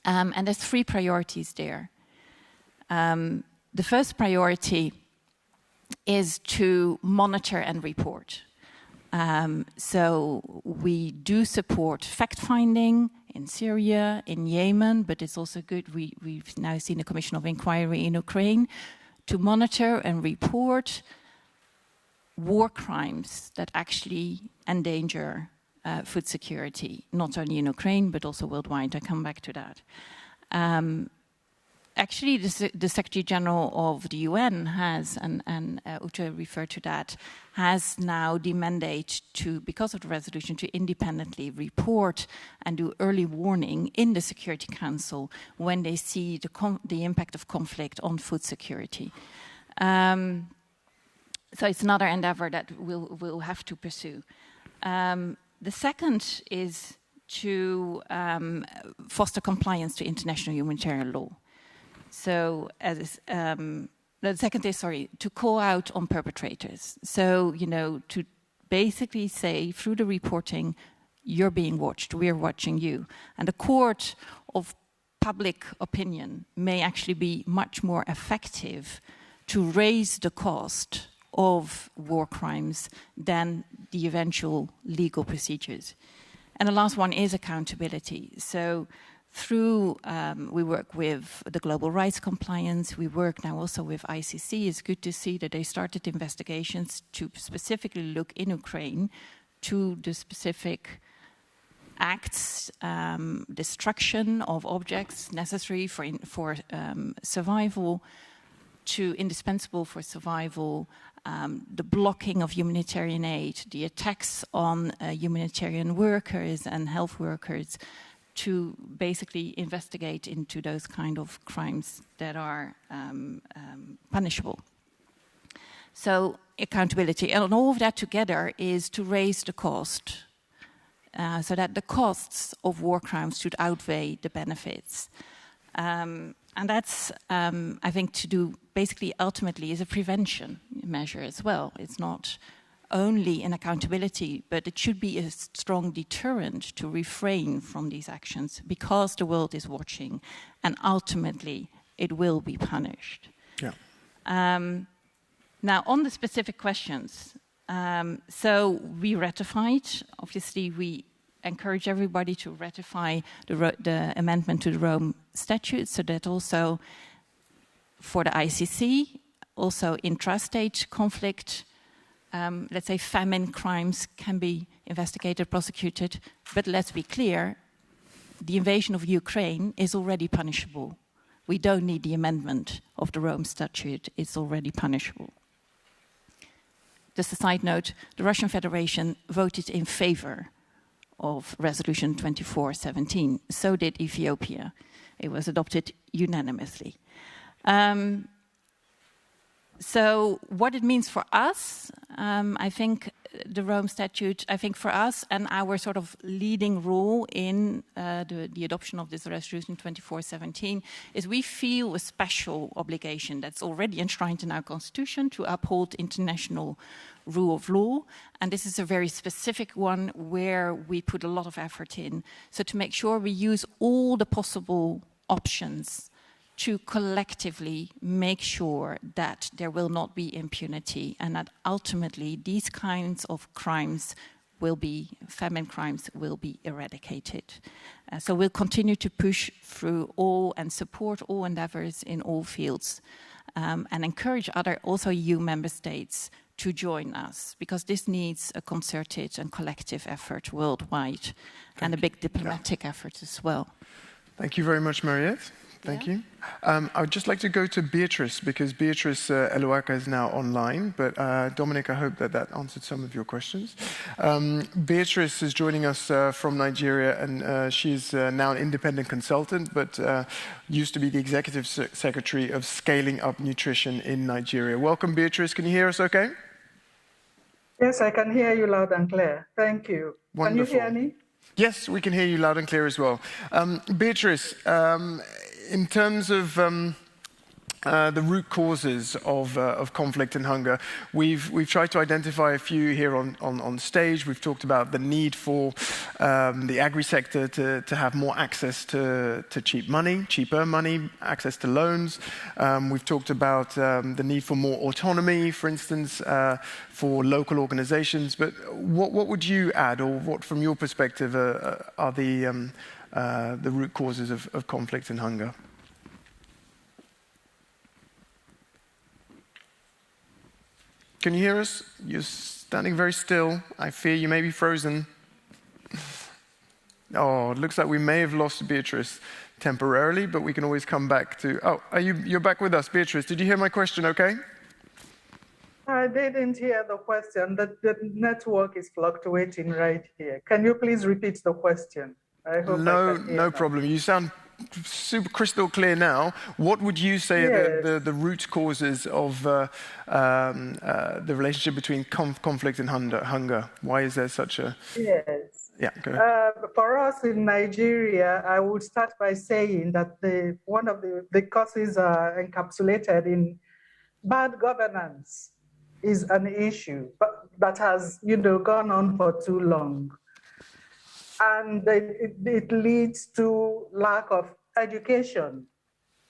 And there's three priorities there. The first priority is to monitor and report. So we do support fact-finding in Syria, in Yemen, but it's also good, we've now seen a commission of inquiry in Ukraine, to monitor and report war crimes that actually endanger food security, not only in Ukraine, but also worldwide. I come back to that. Actually, the Secretary General of the UN has, and Ute referred to that, has now the mandate to, because of the resolution, to independently report and do early warning in the Security Council when they see the impact of conflict on food security. So it's another endeavor that we'll have to pursue. The second is to foster compliance to international humanitarian law. So, the second is, to call out on perpetrators. So, to basically say, through the reporting, you're being watched, we're watching you. And the court of public opinion may actually be much more effective to raise the cost of war crimes than the eventual legal procedures. And the last one is accountability. So, through, we work with the Global Rights Compliance, we work now also with ICC. It's good to see that they started investigations to specifically look in Ukraine to the specific acts, destruction of objects necessary for survival, to indispensable for survival, the blocking of humanitarian aid, the attacks on humanitarian workers and health workers, to basically investigate into those kind of crimes that are punishable. So accountability, and all of that together is to raise the cost, so that the costs of war crimes should outweigh the benefits. And that's, I think, to do basically ultimately is a prevention measure as well. It's not only an accountability, but it should be a strong deterrent to refrain from these actions because the world is watching and ultimately it will be punished. Yeah. Now, on the specific questions, so we ratified, obviously we encourage everybody to ratify the amendment to the Rome Statute, so that also for the ICC, also intrastate conflict, let's say famine crimes can be investigated, prosecuted, but let's be clear, the invasion of Ukraine is already punishable. We don't need the amendment of the Rome Statute, it's already punishable. Just a side note, the Russian Federation voted in favor of Resolution 2417. So did Ethiopia. It was adopted unanimously. So what it means for us, I think the Rome Statute, I think for us and our sort of leading role in the adoption of this Resolution 2417 is we feel a special obligation that's already enshrined in our Constitution to uphold international rule of law. And this is a very specific one where we put a lot of effort in. So to make sure we use all the possible options to collectively make sure that there will not be impunity and that ultimately these kinds of crimes will be, famine crimes will be eradicated. So we'll continue to push through all and support all endeavors in all fields and encourage other also EU member states to join us because this needs a concerted and collective effort worldwide and a big diplomatic effort as well. Thank you very much, Mariette. Thank you. I would just like to go to Beatrice, because Beatrice Eluaka is now online, but Dominic, I hope that that answered some of your questions. Beatrice is joining us from Nigeria, and she's now an independent consultant, but used to be the executive secretary of Scaling Up Nutrition in Nigeria. Welcome, Beatrice. Can you hear us okay? Yes, I can hear you loud and clear. Thank you. Wonderful. Can you hear me? Yes, we can hear you loud and clear as well. Beatrice, in terms of the root causes of conflict and hunger, we've tried to identify a few here on stage. We've talked about the need for the agri-sector to have more access to cheaper money, access to loans. We've talked about the need for more autonomy, for instance, for local organizations. But what would you add, or what, from your perspective, are the root causes of conflict and hunger? Can you hear us? You're standing very still. I fear you may be frozen. Oh, it looks like we may have lost Beatrice temporarily, but we can always come back to... Oh, you're back with us, Beatrice. Did you hear my question okay? I didn't hear the question. The network is fluctuating right here. Can you please repeat the question? I hope no problem. You sound super crystal clear now. What would you say are the root causes of the relationship between conflict and hunger? Why is there such a... Yes. Yeah, go ahead. For us in Nigeria, I would start by saying that one of the causes are encapsulated in bad governance is an issue, but that has gone on for too long. And it leads to lack of education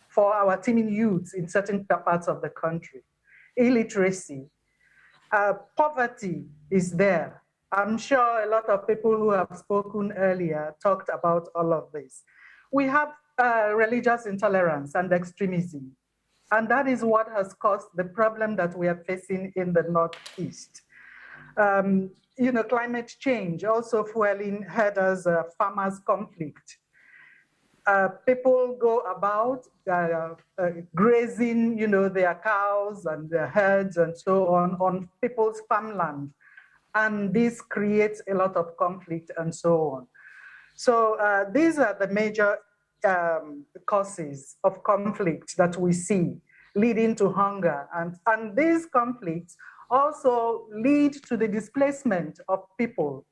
for our teeming youth in certain parts of the country. Illiteracy, poverty is there. I'm sure a lot of people who have spoken earlier talked about all of this. We have religious intolerance and extremism, and that is what has caused the problem that we are facing in the Northeast. Climate change also fueling herders, farmers' conflict. People go about grazing, their cows and their herds and so on people's farmland. And this creates a lot of conflict and so on. So these are the major causes of conflict that we see leading to hunger. And these conflicts also lead to the displacement of people.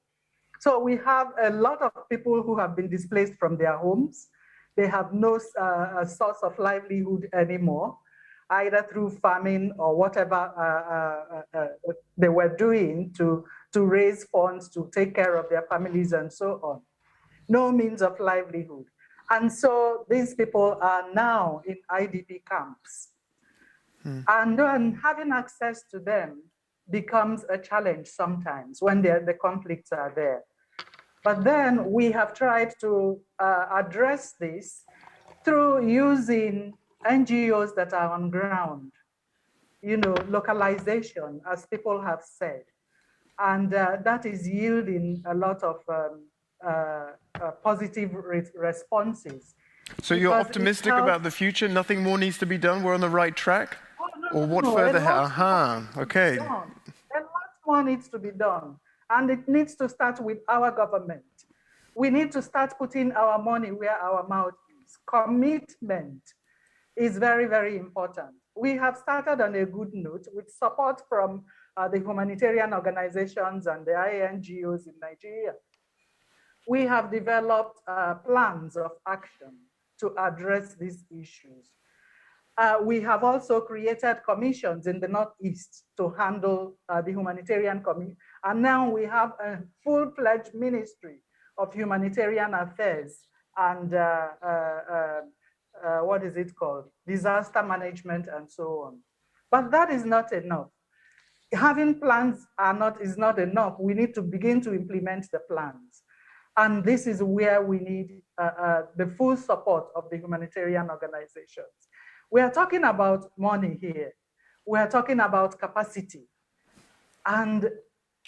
So we have a lot of people who have been displaced from their homes. They have no source of livelihood anymore, either through farming or whatever they were doing to raise funds to take care of their families and so on. No means of livelihood. And so these people are now in IDP camps. And then having access to them becomes a challenge sometimes when the conflicts are there. But then we have tried to address this through using NGOs that are on ground, localization, as people have said. And that is yielding a lot of positive responses. So you're optimistic about the future? Nothing more needs to be done? We're on the right track? Or what further? Okay. A lot more needs to be done. And it needs to start with our government. We need to start putting our money where our mouth is. Commitment is very, very important. We have started on a good note with support from the humanitarian organizations and the INGOs in Nigeria. We have developed plans of action to address these issues. We have also created commissions in the Northeast to handle the humanitarian community. And now we have a full-fledged Ministry of Humanitarian Affairs and what is it called? Disaster management and so on. But that is not enough. Having plans is not enough. We need to begin to implement the plans. And this is where we need the full support of the humanitarian organizations. We are talking about money here. We are talking about capacity. And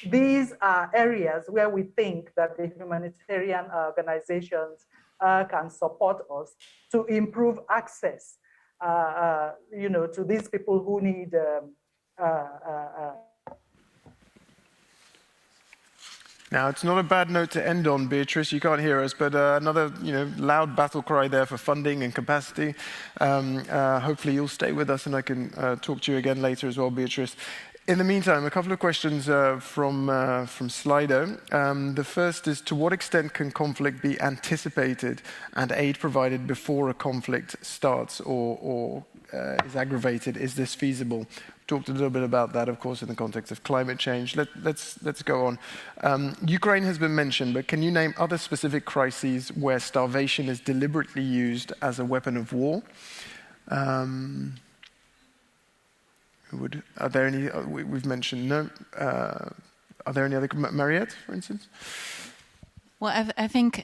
these are areas where we think that the humanitarian organizations can support us to improve access, to these people who need. Now, it's not a bad note to end on, Beatrice. You can't hear us, but another loud battle cry there for funding and capacity. Hopefully you'll stay with us and I can talk to you again later as well, Beatrice. In the meantime, a couple of questions from Slido. The first is, to what extent can conflict be anticipated and aid provided before a conflict starts or is aggravated? Is this feasible? Talked a little bit about that, of course, in the context of climate change. Let's go on. Ukraine has been mentioned, but can you name other specific crises where starvation is deliberately used as a weapon of war? Are there any? We've mentioned no. Are there any other? Mariette, for instance. Well, I think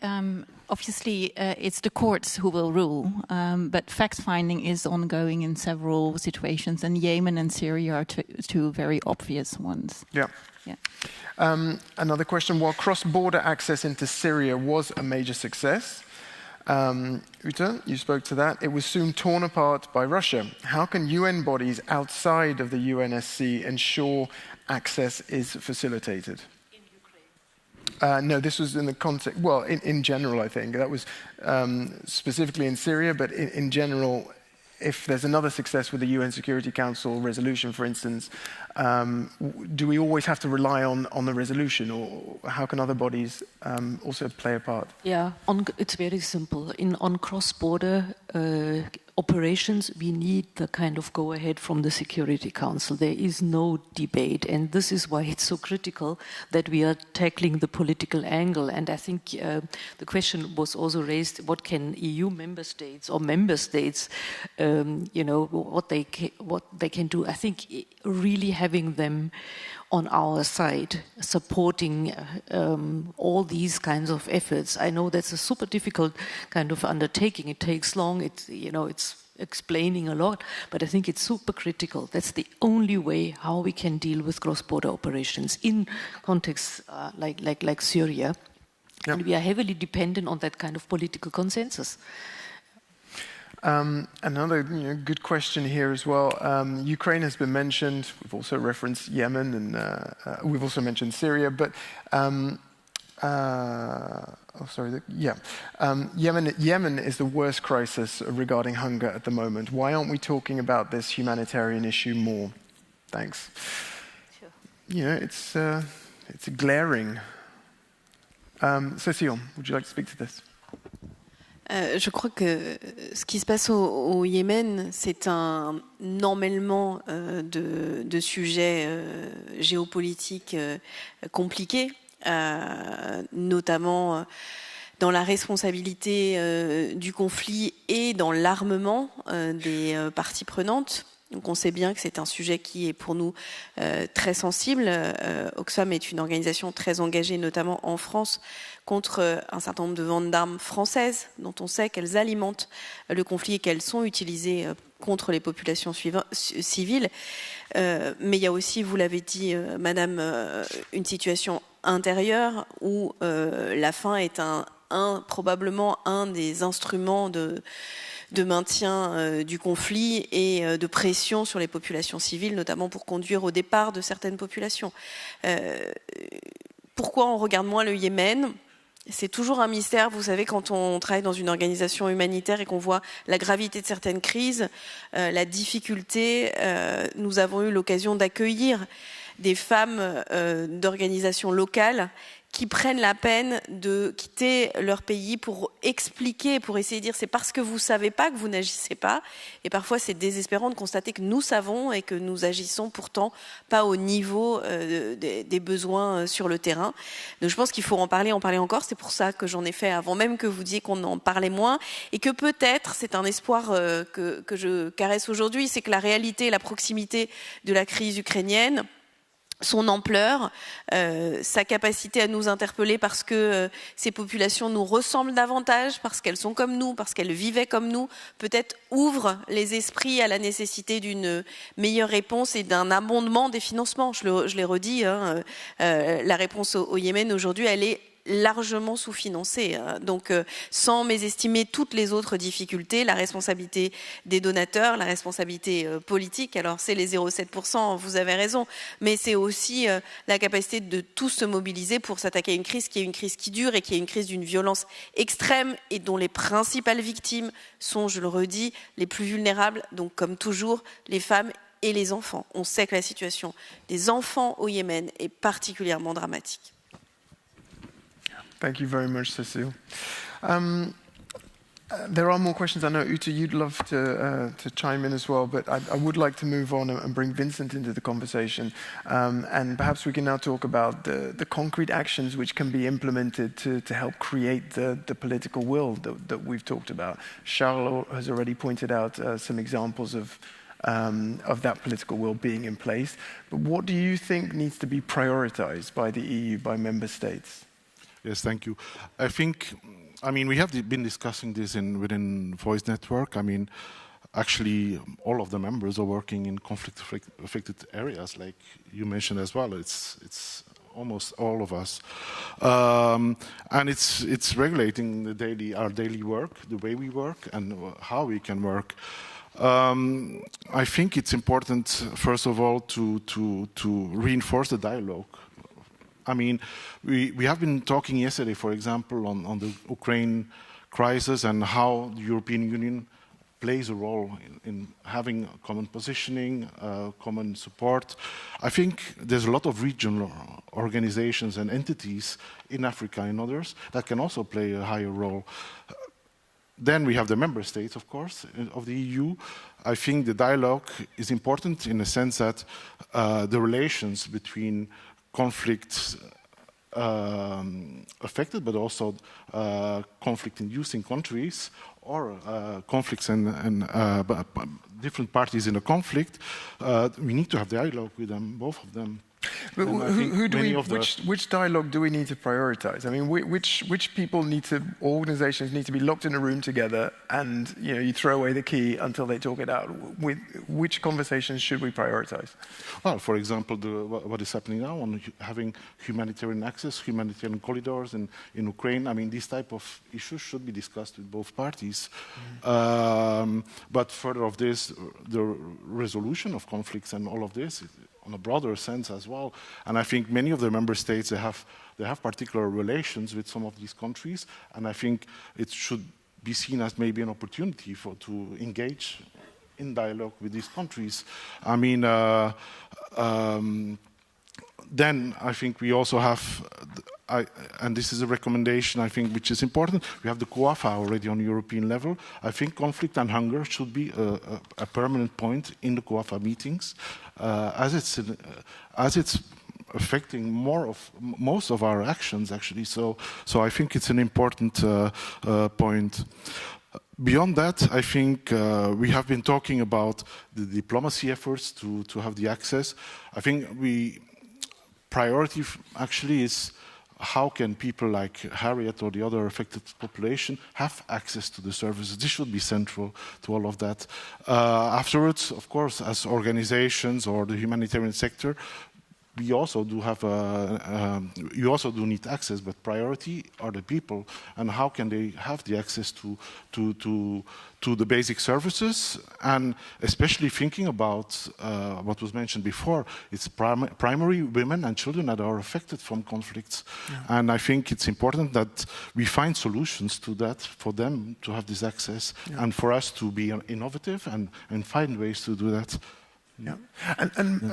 obviously it's the courts who will rule, but fact-finding is ongoing in several situations, and Yemen and Syria are two very obvious ones. Yeah. Another question: while cross-border access into Syria was a major success, Uta, you spoke to that. It was soon torn apart by Russia. How can UN bodies outside of the UNSC ensure access is facilitated? In Ukraine? No, this was in the context, well, in general, I think. That was specifically in Syria, but in general, if there's another success with the UN Security Council resolution, for instance, do we always have to rely on the resolution, or how can other bodies also play a part? Yeah, it's very simple. On cross-border operations, we need the kind of go-ahead from the Security Council. There is no debate, and this is why it's so critical that we are tackling the political angle. And I think the question was also raised: what can EU member states or member states, what they can do? I think really having them on our side, supporting all these kinds of efforts. I know that's a super difficult kind of undertaking. It takes long. It's explaining a lot, but I think it's super critical. That's the only way how we can deal with cross-border operations in contexts like Syria. Yep. And we are heavily dependent on that kind of political consensus. Another good question here as well. Ukraine has been mentioned. We've also referenced Yemen, and we've also mentioned Syria. But Yemen is the worst crisis regarding hunger at the moment. Why aren't we talking about this humanitarian issue more? Thanks. Sure. It's glaring. Cécile, would you like to speak to this? Je crois que ce qui se passe au Yémen, c'est un emmêlement de sujets géopolitiques compliqués, notamment dans la responsabilité du conflit et dans l'armement des parties prenantes. Donc on sait bien que c'est un sujet qui est pour nous très sensible. Oxfam est une organisation très engagée, notamment en France, contre un certain nombre de ventes d'armes françaises, dont on sait qu'elles alimentent le conflit et qu'elles sont utilisées contre les populations civiles. Mais il y a aussi, vous l'avez dit, Madame, une situation intérieure où la faim est probablement un des instruments de maintien du conflit et de pression sur les populations civiles, notamment pour conduire au départ de certaines populations. Pourquoi on regarde moins le Yémen ? C'est toujours un mystère, vous savez, quand on travaille dans une organisation humanitaire et qu'on voit la gravité de certaines crises, la difficulté. Nous avons eu l'occasion d'accueillir des femmes d'organisations locales qui prennent la peine de quitter leur pays pour expliquer, pour essayer de dire c'est parce que vous savez pas que vous n'agissez pas. Et parfois c'est désespérant de constater que nous savons et que nous agissons pourtant pas au niveau des besoins sur le terrain. Donc je pense qu'il faut en parler encore. C'est pour ça que j'en ai fait avant même que vous disiez qu'on en parlait moins et que peut-être c'est un espoir que je caresse aujourd'hui, c'est que la réalité et la proximité de la crise ukrainienne, son ampleur, sa capacité à nous interpeller parce que ces populations nous ressemblent davantage, parce qu'elles sont comme nous, parce qu'elles vivaient comme nous, peut-être ouvre les esprits à la nécessité d'une meilleure réponse et d'un abondement des financements. Je l'ai redit, hein, la réponse au Yémen aujourd'hui, elle est largement sous-financé. Donc, sans mésestimer toutes les autres difficultés, la responsabilité des donateurs, la responsabilité politique, alors c'est les 0,7%, vous avez raison, mais c'est aussi la capacité de tous se mobiliser pour s'attaquer à une crise qui est une crise qui dure et qui est une crise d'une violence extrême et dont les principales victimes sont, je le redis, les plus vulnérables, donc comme toujours, les femmes et les enfants. On sait que la situation des enfants au Yémen est particulièrement dramatique. Thank you very much, Cécile. There are more questions. I know, Uta, you'd love to chime in as well, but I would like to move on and bring Vincent into the conversation. And perhaps we can now talk about the concrete actions which can be implemented to help create the political will that we've talked about. Charles has already pointed out some examples of that political will being in place. But what do you think needs to be prioritized by the EU, by member states? Yes, thank you. We have been discussing this within Voice Network. Actually, all of the members are working in conflict-affected areas, like you mentioned as well. It's almost all of us, and it's regulating our daily work, the way we work, and how we can work. I think it's important, first of all, to reinforce the dialogue. We have been talking yesterday, for example, on the Ukraine crisis and how the European Union plays a role in having common positioning, common support. I think there's a lot of regional organizations and entities in Africa and others that can also play a higher role. Then we have the member states, of course, of the EU. I think the dialogue is important in the sense that the relations between conflicts affected, but also conflict-inducing countries or conflicts and different parties in a conflict, we need to have dialogue with them, both of them. But which dialogue do we need to prioritize? Which people organizations need to be locked in a room together and you throw away the key until they talk it out? Which conversations should we prioritize? Well, for example, what is happening now on having humanitarian access, humanitarian corridors in Ukraine. These type of issues should be discussed with both parties. But further of this, the resolution of conflicts and all of this, on a broader sense as well. And I think many of the member states, they have particular relations with some of these countries, and I think it should be seen as maybe an opportunity to engage in dialogue with these countries. then I think we also have, and this is a recommendation I think which is important, we have the COAFA already on European level. I think conflict and hunger should be a permanent point in the COAFA meetings, as it's affecting most of our actions actually. So I think it's an important point. Beyond that, I think we have been talking about the diplomacy efforts to have the access. I think priority actually is how can people like Harriet or the other affected population have access to the services. This should be central to all of that. Afterwards, of course, as organizations or the humanitarian sector, we also do have you also do need access, but priority are the people, and how can they have the access to the basic services, and especially thinking about what was mentioned before, it's primary women and children that are affected from conflicts, and I think it's important that we find solutions to that for them to have this access, and for us to be innovative and find ways to do that. Yeah, and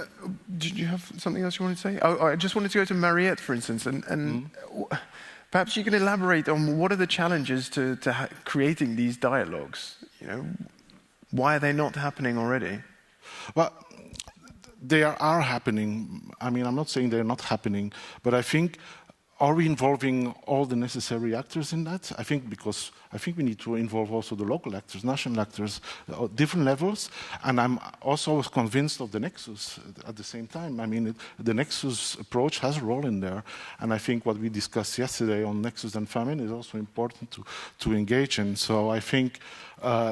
did you have something else you wanted to say? I just wanted to go to Mariette, for instance, and perhaps you can elaborate on what are the challenges to creating these dialogues. You know, why are they not happening already? Well, they are happening. I mean, I'm not saying they're not happening, but I think, are we involving all the necessary actors in that? I think we need to involve also the local actors, national actors, different levels. And I'm also convinced of the Nexus at the same time. I mean, the Nexus approach has a role in there. And I think what we discussed yesterday on Nexus and famine is also important to engage in. So I think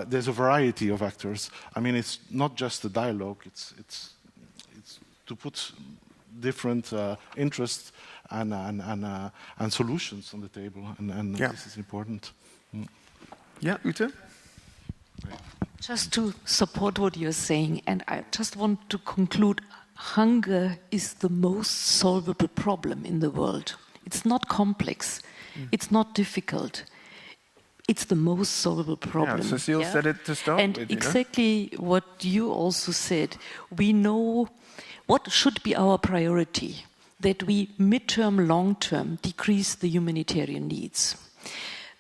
there's a variety of actors. I mean, it's not just a dialogue. It's to put different interests and solutions on the table, and this is important. Yeah, Ute? Just to support what you're saying, and I just want to conclude, hunger is the most solvable problem in the world. It's not complex, it's not difficult. It's the most solvable problem. Yeah, Cecile said it to start and with. Exactly what you also said. We know what should be our priority, that we midterm, long-term decrease the humanitarian needs,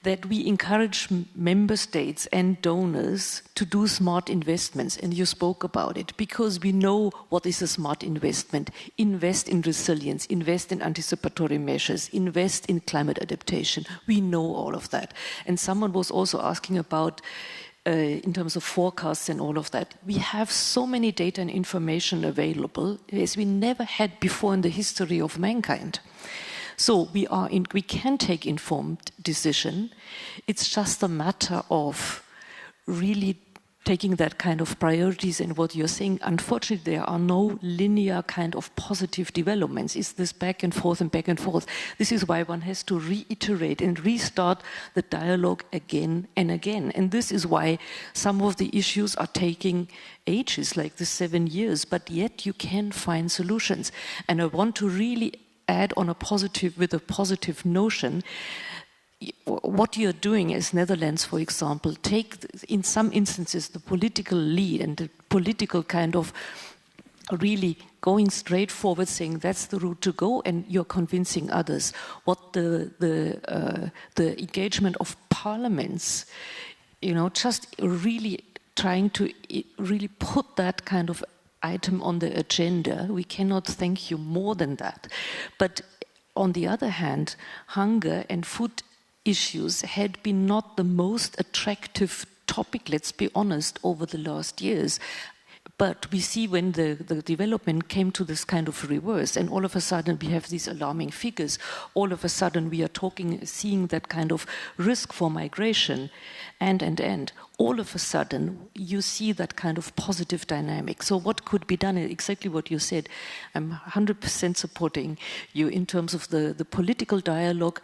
that we encourage member states and donors to do smart investments, and you spoke about it, because we know what is a smart investment. Invest in resilience, invest in anticipatory measures, invest in climate adaptation. We know all of that. And someone was also asking about in terms of forecasts and all of that. We have so many data and information available as we never had before in the history of mankind. So we can take informed decision. It's just a matter of really taking that kind of priorities and what you're saying. Unfortunately, there are no linear kind of positive developments. It's this back and forth and back and forth. This is why one has to reiterate and restart the dialogue again and again. And this is why some of the issues are taking ages, like the 7 years, but yet you can find solutions. And I want to really add on with a positive notion. What you're doing as Netherlands, for example, take in some instances the political lead and the political kind of really going straight forward, saying that's the route to go, and you're convincing others. What the engagement of parliaments, just really trying to really put that kind of item on the agenda. We cannot thank you more than that. But on the other hand, hunger and food issues had been not the most attractive topic, let's be honest, over the last years. But we see when the development came to this kind of reverse, and all of a sudden we have these alarming figures. All of a sudden we are seeing that kind of risk for migration, and all of a sudden you see that kind of positive dynamic. So what could be done? Exactly what you said. I'm 100% supporting you in terms of the political dialogue.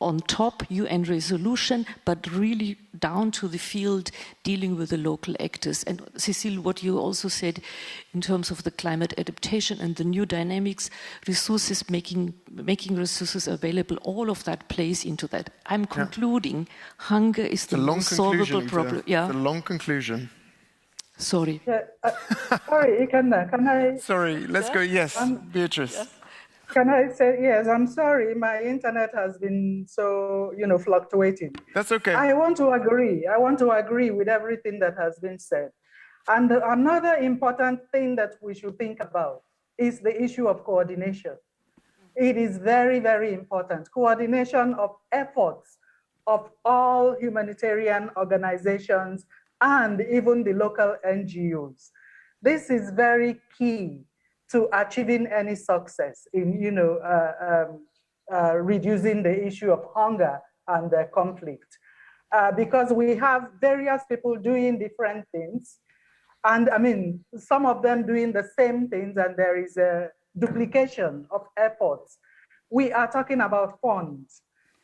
On top, UN resolution, but really down to the field, dealing with the local actors. And Cecile, what you also said in terms of the climate adaptation and the new dynamics, resources, making resources available, all of that plays into that. I'm concluding, hunger is the most solvable problem. Yeah. The long conclusion. Sorry. Yeah, sorry, can I? Sorry, let's go. Yes, Beatrice. Yes. Can I say, yes, I'm sorry, my internet has been so, fluctuating. That's okay. I want to agree with everything that has been said. And another important thing that we should think about is the issue of coordination. It is very, very important. Coordination of efforts of all humanitarian organizations and even the local NGOs. This is very key to achieving any success in, reducing the issue of hunger and the conflict. Because we have various people doing different things. And I mean, some of them doing the same things, and there is a duplication of efforts. We are talking about funds.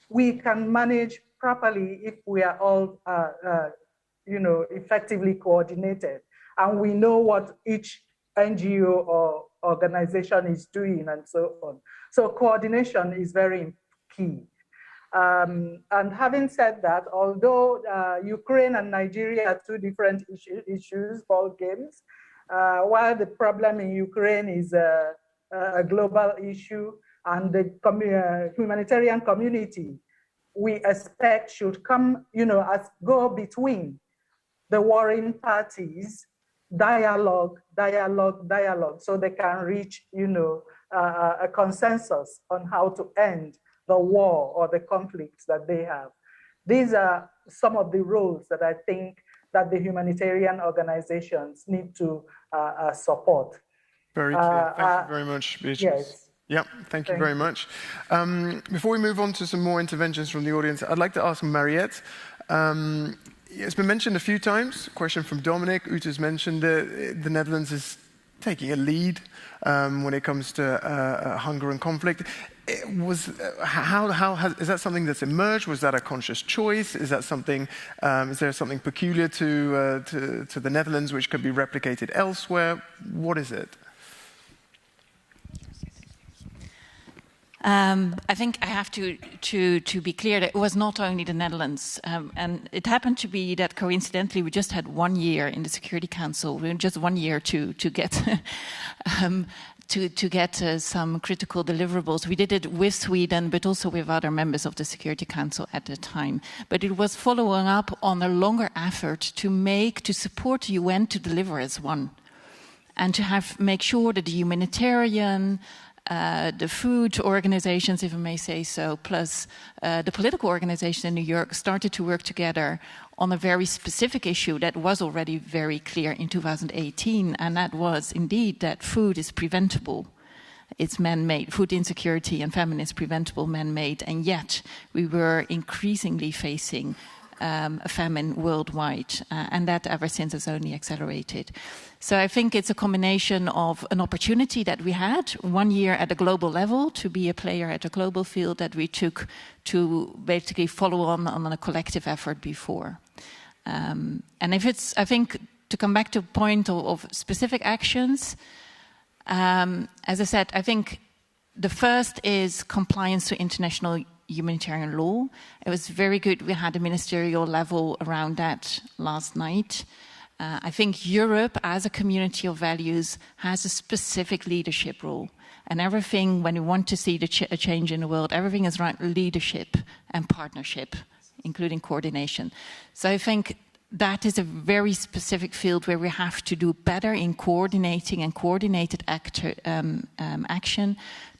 We can manage properly if we are all, effectively coordinated, and we know what each NGO or organization is doing and so on. So coordination is very key. And having said that, although Ukraine and Nigeria are two different issues, ball games, while the problem in Ukraine is a global issue, and the humanitarian community, we expect should come, as go between the warring parties, dialogue, so they can reach, a consensus on how to end the war or the conflicts that they have. These are some of the roles that I think that the humanitarian organizations need to support. Very clear. Thank you very much, Beatrice. Yes. Yeah, thank you very much. Before we move on to some more interventions from the audience, I'd like to ask Mariette. It's been mentioned a few times, a question from Dominic. Uta's mentioned the Netherlands is taking a lead when it comes to hunger and conflict. Is that something that's emerged? Was that a conscious choice? Is that something? Is there something peculiar to the Netherlands which could be replicated elsewhere? What is it? I think I have to be clear that it was not only the Netherlands, and it happened to be that coincidentally we just had 1 year in the Security Council. We had just 1 year to get to get some critical deliverables. We did it with Sweden, but also with other members of the Security Council at the time. But it was following up on a longer effort to support the UN to deliver as one, and to make sure that the humanitarian, the food organizations, if I may say so, plus the political organization in New York started to work together on a very specific issue that was already very clear in 2018, and that was indeed that food is preventable. It's man-made. Food insecurity and famine is preventable, man-made, and yet we were increasingly facing a famine worldwide, and that ever since has only accelerated. So I think it's a combination of an opportunity that we had 1 year at a global level to be a player at a global field that we took to basically follow on a collective effort before. And I think to come back to the point of specific actions, as I said, I think the first is compliance to international humanitarian law. It was very good. We had a ministerial level around that last night. I think Europe, as a community of values, has a specific leadership role. And everything, when we want to see a change in the world, everything is around leadership and partnership, including coordination. So I think that is a very specific field where we have to do better in coordinating and coordinated action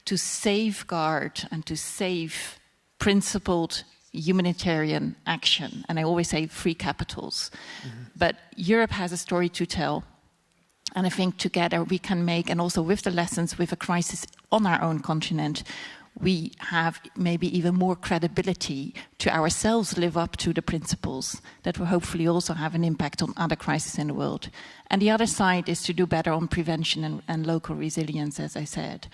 to safeguard and to save principled humanitarian action. And I always say free capitals. Mm-hmm. But Europe has a story to tell. And I think together we can make, and also with the lessons with a crisis on our own continent, we have maybe even more credibility to ourselves live up to the principles that will hopefully also have an impact on other crises in the world. And the other side is to do better on prevention and local resilience, as I said.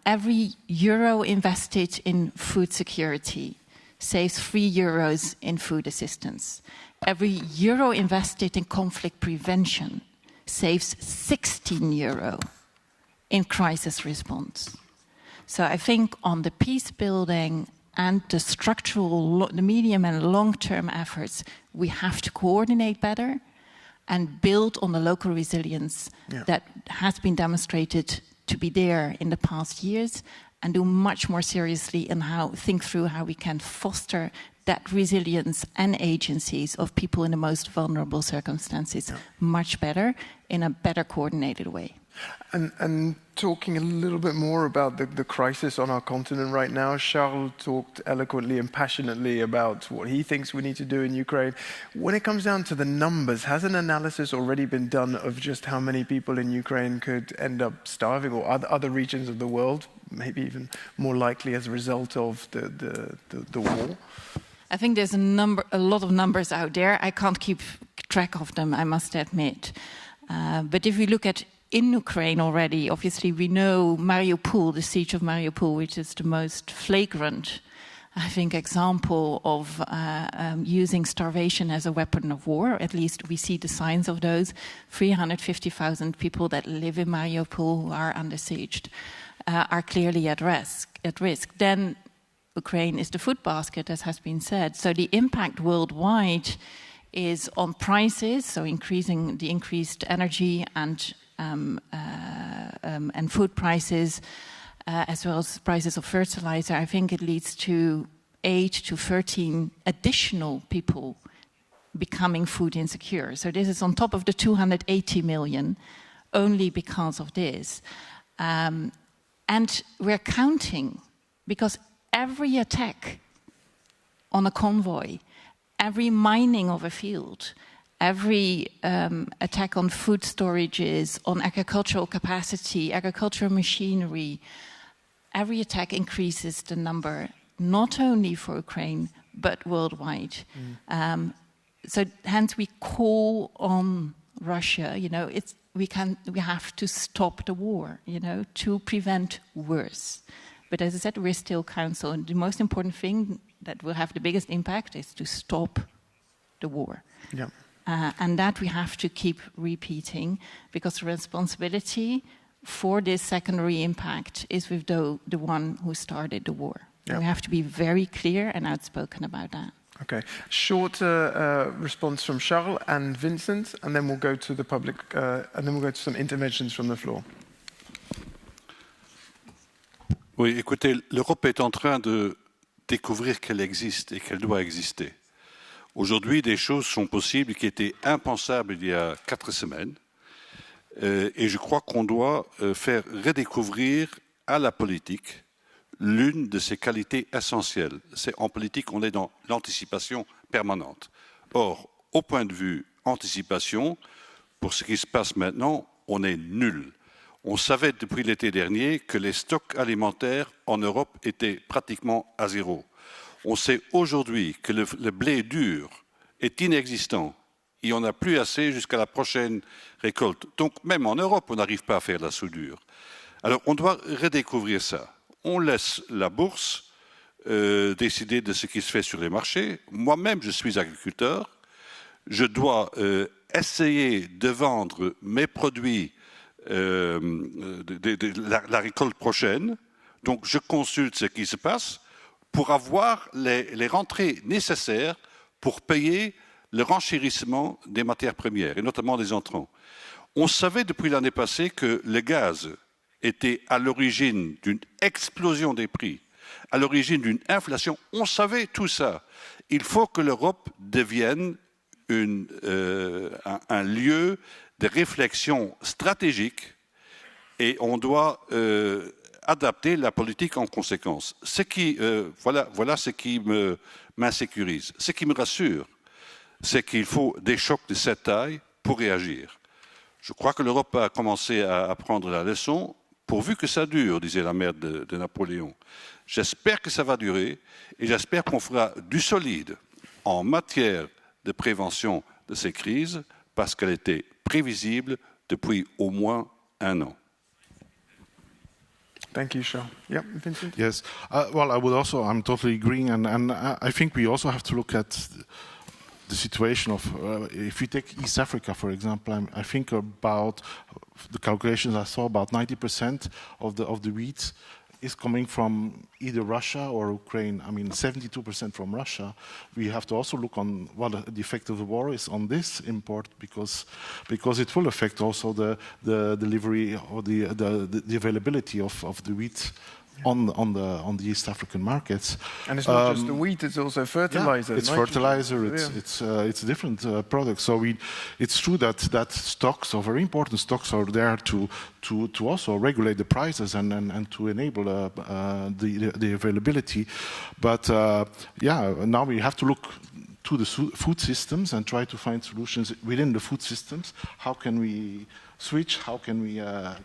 Every euro invested in food security saves €3 in food assistance. Every euro invested in conflict prevention saves €16 in crisis response. So I think on the peace building and the structural, the medium and long-term efforts, we have to coordinate better and build on the local resilience that has been demonstrated to be there in the past years and do much more seriously and think through how we can foster that resilience and agencies of people in the most vulnerable circumstances much better, in a better coordinated way. And talking a little bit more about the crisis on our continent right now, Charles talked eloquently and passionately about what he thinks we need to do in Ukraine. When it comes down to the numbers, has an analysis already been done of just how many people in Ukraine could end up starving, or other regions of the world, maybe even more likely as a result of the war? I think there's a lot of numbers out there. I can't keep track of them, I must admit. But if we look at in Ukraine already, obviously we know Mariupol, the siege of Mariupol, which is the most flagrant, I think, example of using starvation as a weapon of war. At least we see the signs of those. 350,000 people that live in Mariupol who are under siege are clearly at risk. Then Ukraine is the food basket, as has been said. So the impact worldwide is on prices, so increased energy and food prices, as well as prices of fertilizer. I think it leads to 8 to 13 additional people becoming food insecure. So this is on top of the 280 million, only because of this. And we're counting, because every attack on a convoy, every mining of a field, every attack on food storages, on agricultural capacity, agricultural machinery, every attack increases the number, not only for Ukraine, but worldwide. So hence we call on Russia, we have to stop the war, to prevent worse. But as I said, we're still counsel, and the most important thing that will have the biggest impact is to stop the war. Yeah. And that we have to keep repeating, because the responsibility for this secondary impact is with the one who started the war. Yeah. We have to be very clear and outspoken about that. Okay. Short response from Charles and Vincent, and then we'll go to the public, and then we'll go to some interventions from the floor. Oui, écoutez, l'Europe est en train de découvrir qu'elle existe et qu'elle doit exister. Aujourd'hui, des choses sont possibles qui étaient impensables il y a 4 semaines. Et je crois qu'on doit faire redécouvrir à la politique l'une de ses qualités essentielles. En politique, on est dans l'anticipation permanente. Or, au point de vue anticipation, pour ce qui se passe maintenant, on est nul. On savait depuis l'été dernier que les stocks alimentaires en Europe étaient pratiquement à zéro. On sait aujourd'hui que le blé dur est inexistant. Il n'y en a plus assez jusqu'à la prochaine récolte. Donc même en Europe, on n'arrive pas à faire la soudure. Alors on doit redécouvrir ça. On laisse la bourse décider de ce qui se fait sur les marchés. Moi-même, je suis agriculteur. Je dois essayer de vendre mes produits la récolte prochaine. Donc je consulte ce qui se passe pour avoir les rentrées nécessaires pour payer le renchérissement des matières premières, et notamment des entrants. On savait depuis l'année passée que le gaz était à l'origine d'une explosion des prix, à l'origine d'une inflation. On savait tout ça. Il faut que l'Europe devienne un lieu de réflexion stratégique, et on doit adapter la politique en conséquence. Voilà ce qui m'insécurise. Ce qui me rassure, c'est qu'il faut des chocs de cette taille pour réagir. Je crois que l'Europe a commencé à apprendre la leçon, pourvu que ça dure, disait la mère de Napoléon. J'espère que ça va durer, et j'espère qu'on fera du solide en matière de prévention de ces crises, parce qu'elle était prévisible depuis au moins 1 an. Thank you, Charles. Yeah, Vincent? Yes. Well, I'm totally agreeing, and I think we also have to look at the situation of, if we take East Africa, for example, I think about the calculations I saw, about 90% of the wheat is coming from either Russia or Ukraine. I mean, 72% from Russia. We have to also look on what the effect of the war is on this import, because it will affect also the delivery or the availability of the wheat on the East African markets. And it's not just the wheat; it's also fertilizer. Yeah, it's fertilizer. It's different products. So it's true that stocks are very important. Stocks are there to also regulate the prices and to enable the availability. But now we have to look to the food systems and try to find solutions within the food systems. How can we switch? How can we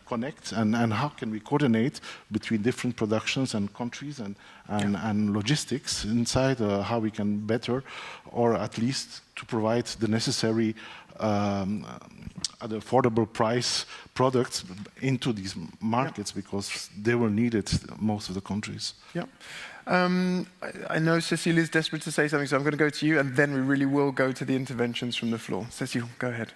connect? And how can we coordinate between different productions and countries and logistics inside? How we can better, or at least to provide the necessary at affordable price products into these markets, because they will need it most of the countries. Yeah. I know Cécile is desperate to say something, so I'm going to go to you, and then we really will go to the interventions from the floor. Cécile, go ahead.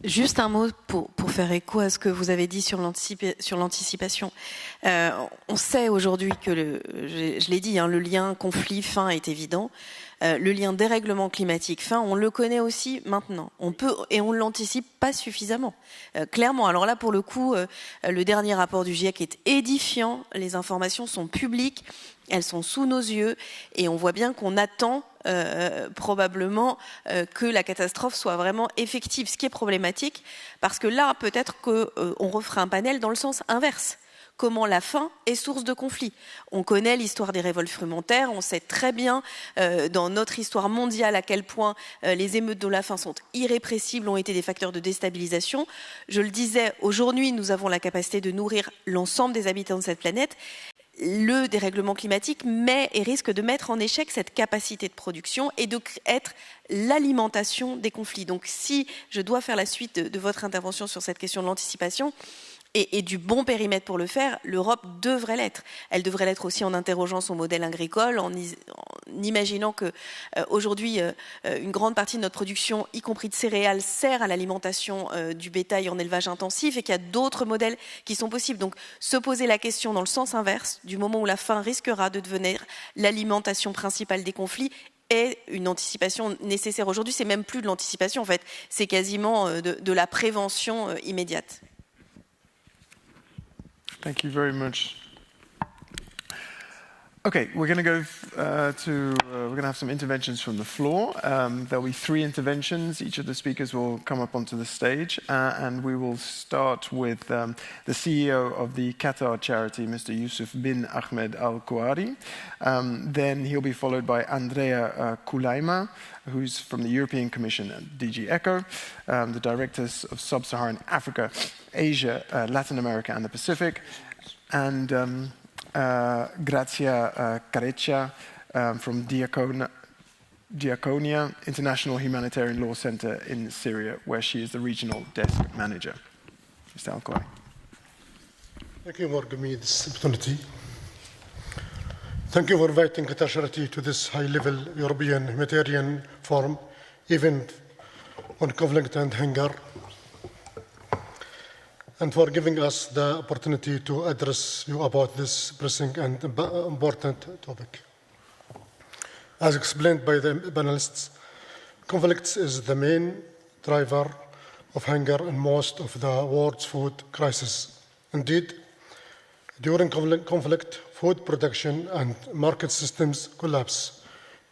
Juste un mot pour faire écho à ce que vous avez dit sur l'anticipation. On sait aujourd'hui que, je l'ai dit, le lien conflit-faim est évident. Le lien dérèglement climatique-faim, on le connaît aussi maintenant. On peut, et on ne l'anticipe pas suffisamment. Clairement, alors là, pour le coup, le dernier rapport du GIEC est édifiant. Les informations sont publiques, elles sont sous nos yeux, et on voit bien qu'on attend probablement que la catastrophe soit vraiment effective, ce qui est problématique, parce que là, peut-être qu'on refera un panel dans le sens inverse. Comment la faim est source de conflit. On connaît l'histoire des révoltes frumentaires, on sait très bien dans notre histoire mondiale à quel point les émeutes de la faim sont irrépressibles, ont été des facteurs de déstabilisation. Je le disais, aujourd'hui, nous avons la capacité de nourrir l'ensemble des habitants de cette planète. Le dérèglement climatique met et risque de mettre en échec cette capacité de production et d'être l'alimentation des conflits. Donc si je dois faire la suite de votre intervention sur cette question de l'anticipation, et du bon périmètre pour le faire, l'Europe devrait l'être. Elle devrait l'être aussi en interrogeant son modèle agricole, en imaginant que aujourd'hui une grande partie de notre production, y compris de céréales, sert à l'alimentation du bétail en élevage intensif, et qu'il y a d'autres modèles qui sont possibles. Donc se poser la question dans le sens inverse, du moment où la faim risquera de devenir l'alimentation principale des conflits, est une anticipation nécessaire. Aujourd'hui, c'est même plus de l'anticipation, en fait, c'est quasiment de la prévention immédiate. Thank you very much. Okay, we're going to go we're going to have some interventions from the floor. There'll be 3 interventions. Each of the speakers will come up onto the stage, and we will start with the CEO of the Qatar charity, Mr. Yusuf bin Ahmed Al Kuwari. Then he'll be followed by Andrea Kulaima, who's from the European Commission and DG ECHO, the directors of Sub-Saharan Africa, Asia, Latin America, and the Pacific, and Grazia Careccia from Diaconia International Humanitarian Law Center in Syria, where she is the regional desk manager. Mr. Al-Kuwari. Thank you for giving me this opportunity. Thank you for inviting Qatar Charity to this high-level European humanitarian forum, event on conflict and hunger, and for giving us the opportunity to address you about this pressing and important topic. As explained by the panelists, conflicts is the main driver of hunger in most of the world's food crisis. Indeed, during conflict, food production and market systems collapse.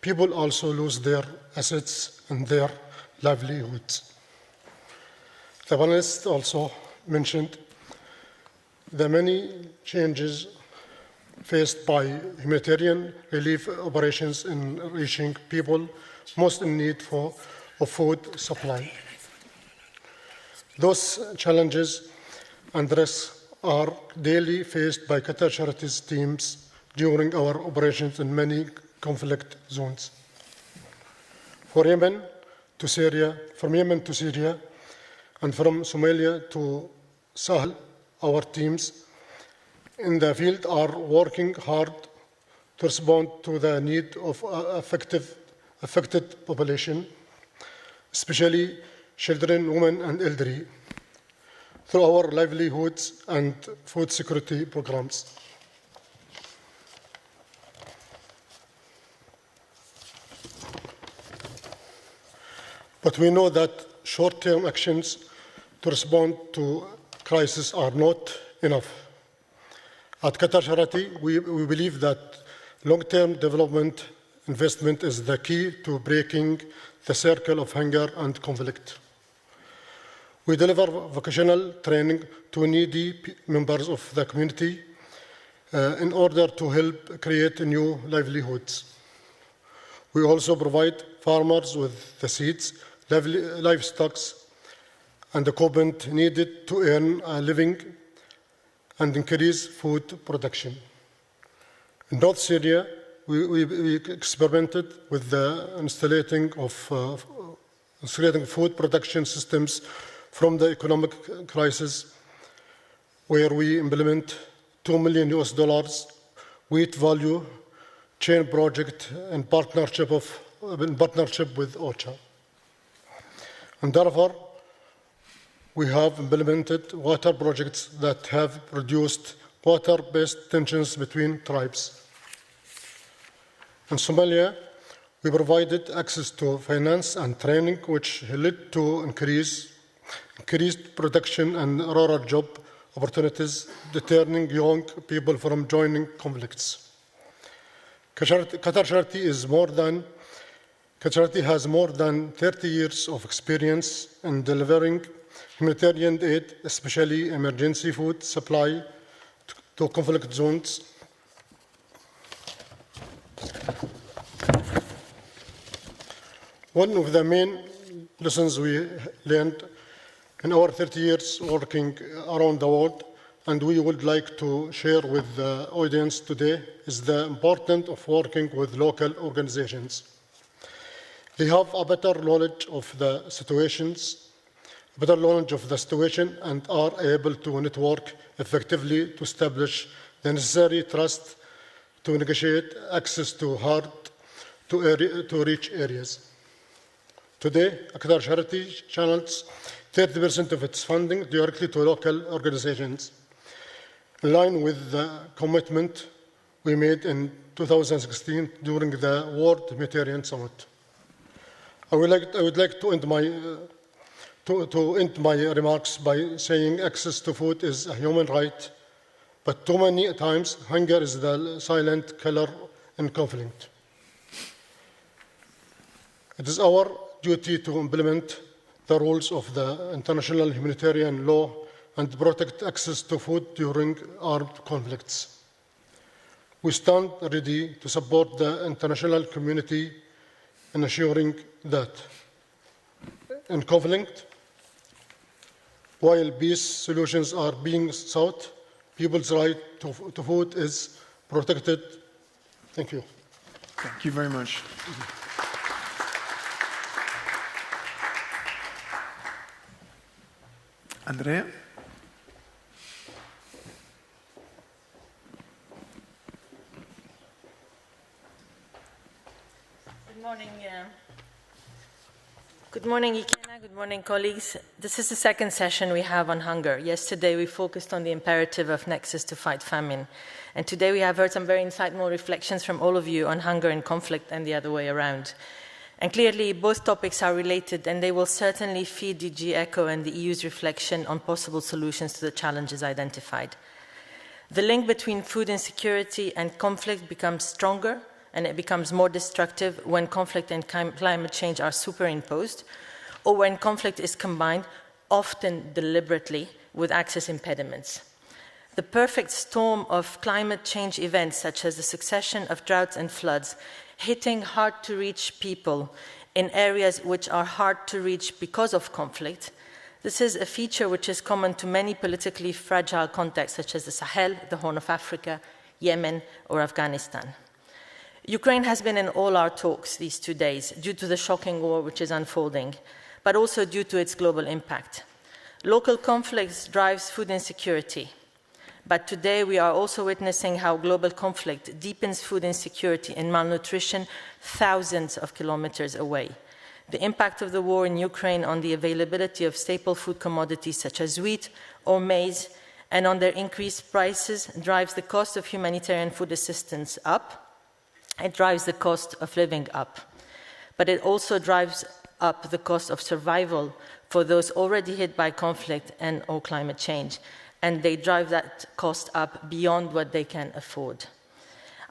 People also lose their assets and their livelihoods. The panelists also mentioned the many changes faced by humanitarian relief operations in reaching people most in need of food supply. Those challenges and risks are daily faced by Qatar Charities teams during our operations in many conflict zones. From Yemen to Syria, and from Somalia to Sahel, our teams in the field are working hard to respond to the need of affected population, especially children, women, and elderly. through our livelihoods and food security programs. But we know that short-term actions to respond to crisis are not enough. At Qatar Charity, we believe that long-term development investment is the key to breaking the circle of hunger and conflict. We deliver vocational training to needy members of the community in order to help create new livelihoods. We also provide farmers with the seeds, livestock, and equipment needed to earn a living and increase food production. In North Syria, we experimented with the installing food production systems from the economic crisis, where we implement $2 million wheat value chain project in partnership with OCHA. And therefore, we have implemented water projects that have reduced water-based tensions between tribes. In Somalia, we provided access to finance and training, which led to increased production and rural job opportunities, deterring young people from joining conflicts. Qatar Charity has more than 30 years of experience in delivering humanitarian aid, especially emergency food supply to conflict zones. One of the main lessons we learned in our 30 years working around the world, and we would like to share with the audience today, is the importance of working with local organizations. They have a better knowledge of the situation and are able to network effectively to establish the necessary trust to negotiate access to hard-to-reach areas. Today, Qatar Charity channels 30% of its funding directly to local organizations, in line with the commitment we made in 2016 during the World Humanitarian Summit. I would like to end my remarks by saying access to food is a human right, but too many times hunger is the silent killer in conflict. It is our duty to implement the rules of the international humanitarian law and protect access to food during armed conflicts. We stand ready to support the international community in assuring that in conflict, while peace solutions are being sought, people's right to food is protected. Thank you. Thank you very much. Andrea? Good morning, Ikena. Good morning, colleagues. This is the second session we have on hunger. Yesterday, we focused on the imperative of Nexus to fight famine. And today, we have heard some very insightful reflections from all of you on hunger and conflict and the other way around. And clearly, both topics are related, and they will certainly feed DG ECHO and the EU's reflection on possible solutions to the challenges identified. The link between food insecurity and conflict becomes stronger, and it becomes more destructive when conflict and climate change are superimposed, or when conflict is combined, often deliberately, with access impediments. The perfect storm of climate change events, such as the succession of droughts and floods, hitting hard-to-reach people in areas which are hard to reach because of conflict, this is a feature which is common to many politically fragile contexts, such as the Sahel, the Horn of Africa, Yemen, or Afghanistan. Ukraine has been in all our talks these 2 days due to the shocking war which is unfolding, but also due to its global impact. Local conflicts drives food insecurity, but today we are also witnessing how global conflict deepens food insecurity and malnutrition thousands of kilometers away. The impact of the war in Ukraine on the availability of staple food commodities such as wheat or maize and on their increased prices drives the cost of humanitarian food assistance up. It drives the cost of living up. But it also drives up the cost of survival for those already hit by conflict and or climate change. And they drive that cost up beyond what they can afford.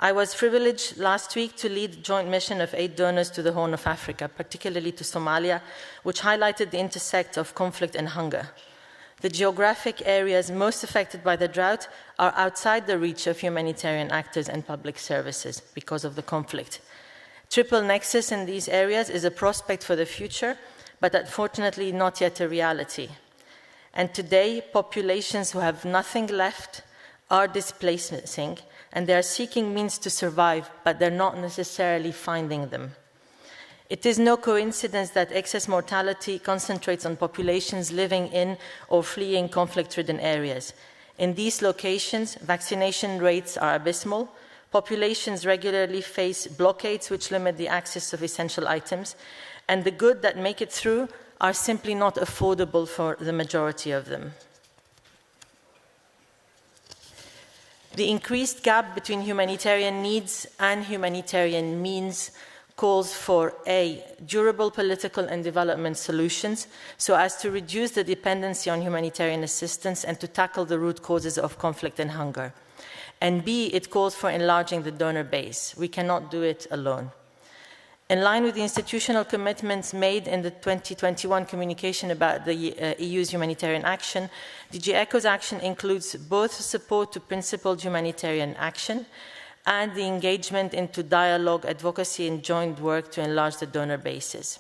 I was privileged last week to lead a joint mission of 8 donors to the Horn of Africa, particularly to Somalia, which highlighted the intersect of conflict and hunger. The geographic areas most affected by the drought are outside the reach of humanitarian actors and public services because of the conflict. Triple nexus in these areas is a prospect for the future, but unfortunately not yet a reality. And today, populations who have nothing left are displacing, and they are seeking means to survive, but they're not necessarily finding them. It is no coincidence that excess mortality concentrates on populations living in or fleeing conflict-ridden areas. In these locations, vaccination rates are abysmal. Populations regularly face blockades which limit the access of essential items, and the goods that make it through are simply not affordable for the majority of them. The increased gap between humanitarian needs and humanitarian means calls for A, durable political and development solutions so as to reduce the dependency on humanitarian assistance and to tackle the root causes of conflict and hunger. And B, it calls for enlarging the donor base. We cannot do it alone. In line with the institutional commitments made in the 2021 communication about the EU's humanitarian action, DG ECHO's action includes both support to principled humanitarian action and the engagement into dialogue, advocacy, and joint work to enlarge the donor bases.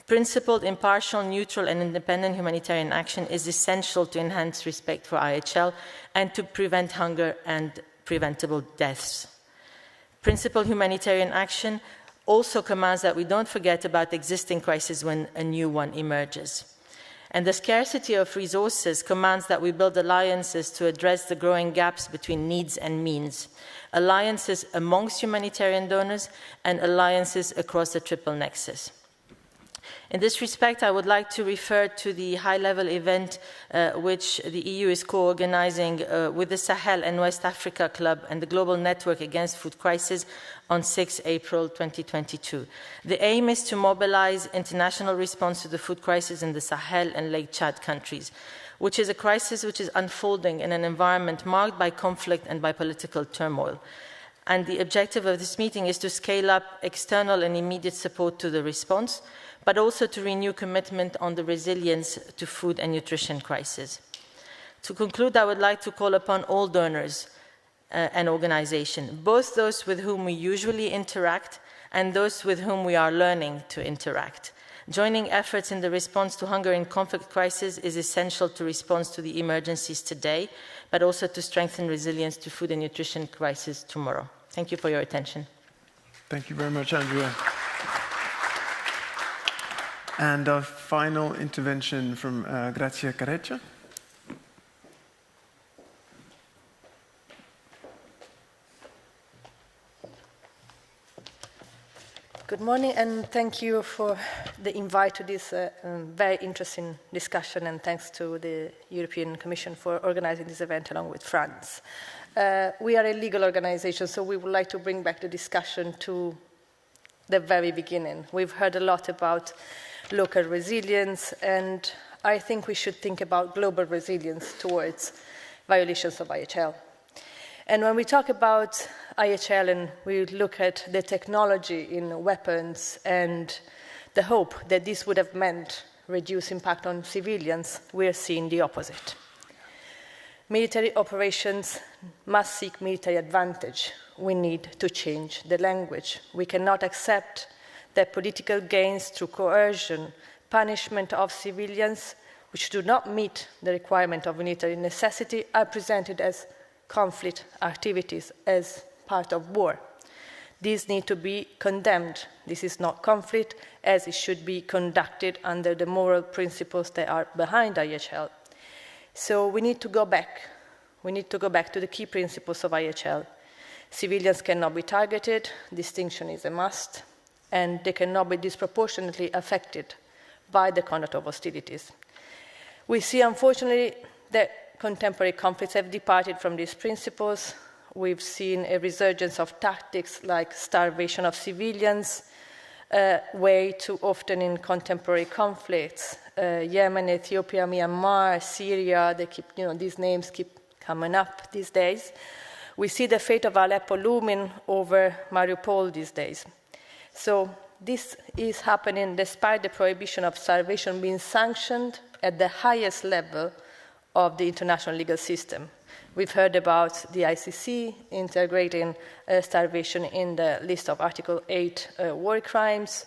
Principled, impartial, neutral, and independent humanitarian action is essential to enhance respect for IHL and to prevent hunger and preventable deaths. Principled humanitarian action also commands that we don't forget about existing crises when a new one emerges. And the scarcity of resources commands that we build alliances to address the growing gaps between needs and means, alliances amongst humanitarian donors and alliances across the triple nexus. In this respect, I would like to refer to the high-level event which the EU is co-organizing with the Sahel and West Africa Club and the Global Network Against Food Crisis on 6 April 2022. The aim is to mobilize international response to the food crisis in the Sahel and Lake Chad countries, which is a crisis which is unfolding in an environment marked by conflict and by political turmoil. And the objective of this meeting is to scale up external and immediate support to the response, but also to renew commitment on the resilience to food and nutrition crisis. To conclude, I would like to call upon all donors and organizations, both those with whom we usually interact and those with whom we are learning to interact. Joining efforts in the response to hunger and conflict crisis is essential to respond to the emergencies today, but also to strengthen resilience to food and nutrition crisis tomorrow. Thank you for your attention. Thank you very much, Andrea. And our final intervention from Grazia Careccia. Good morning, and thank you for the invite to this very interesting discussion, and thanks to the European Commission for organizing this event along with France. We are a legal organization, so we would like to bring back the discussion to the very beginning. We've heard a lot about local resilience, and I think we should think about global resilience towards violations of IHL. And when we talk about IHL and we look at the technology in weapons and the hope that this would have meant reduced impact on civilians, we are seeing the opposite. Military operations must seek military advantage. We need to change the language. We cannot accept that political gains through coercion, punishment of civilians, which do not meet the requirement of military necessity, are presented as conflict activities, as part of war. These need to be condemned. This is not conflict, as it should be conducted under the moral principles that are behind IHL. So we need to go back. We need to go back to the key principles of IHL. Civilians cannot be targeted. Distinction is a must. and they cannot be disproportionately affected by the conduct of hostilities. We see, unfortunately, that contemporary conflicts have departed from these principles. We've seen a resurgence of tactics like starvation of civilians, way too often in contemporary conflicts. Yemen, Ethiopia, Myanmar, Syria, these names keep coming up these days. We see the fate of Aleppo looming over Mariupol these days. So this is happening despite the prohibition of starvation being sanctioned at the highest level of the international legal system. We've heard about the ICC integrating starvation in the list of Article 8 war crimes.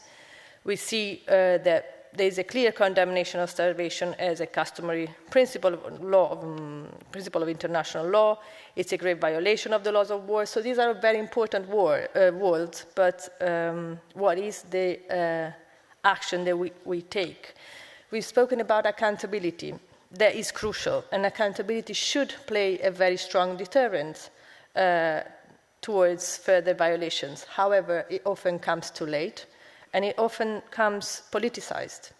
We see that there is a clear condemnation of starvation as a customary principle of international law. It's a grave violation of the laws of war. So these are very important words, but what is the action that we take? We've spoken about accountability. That is crucial, and accountability should play a very strong deterrent towards further violations. However, it often comes too late, and it often comes politicized.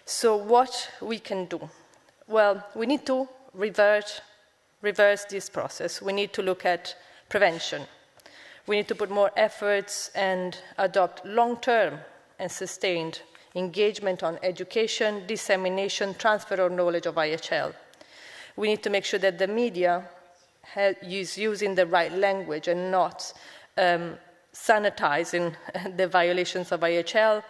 So what we can do? Well, we need to reverse this process. We need to look at prevention. We need to put more efforts and adopt long-term and sustained engagement on education, dissemination, transfer of knowledge of IHL. We need to make sure that the media is using the right language and not sanitizing the violations of IHL,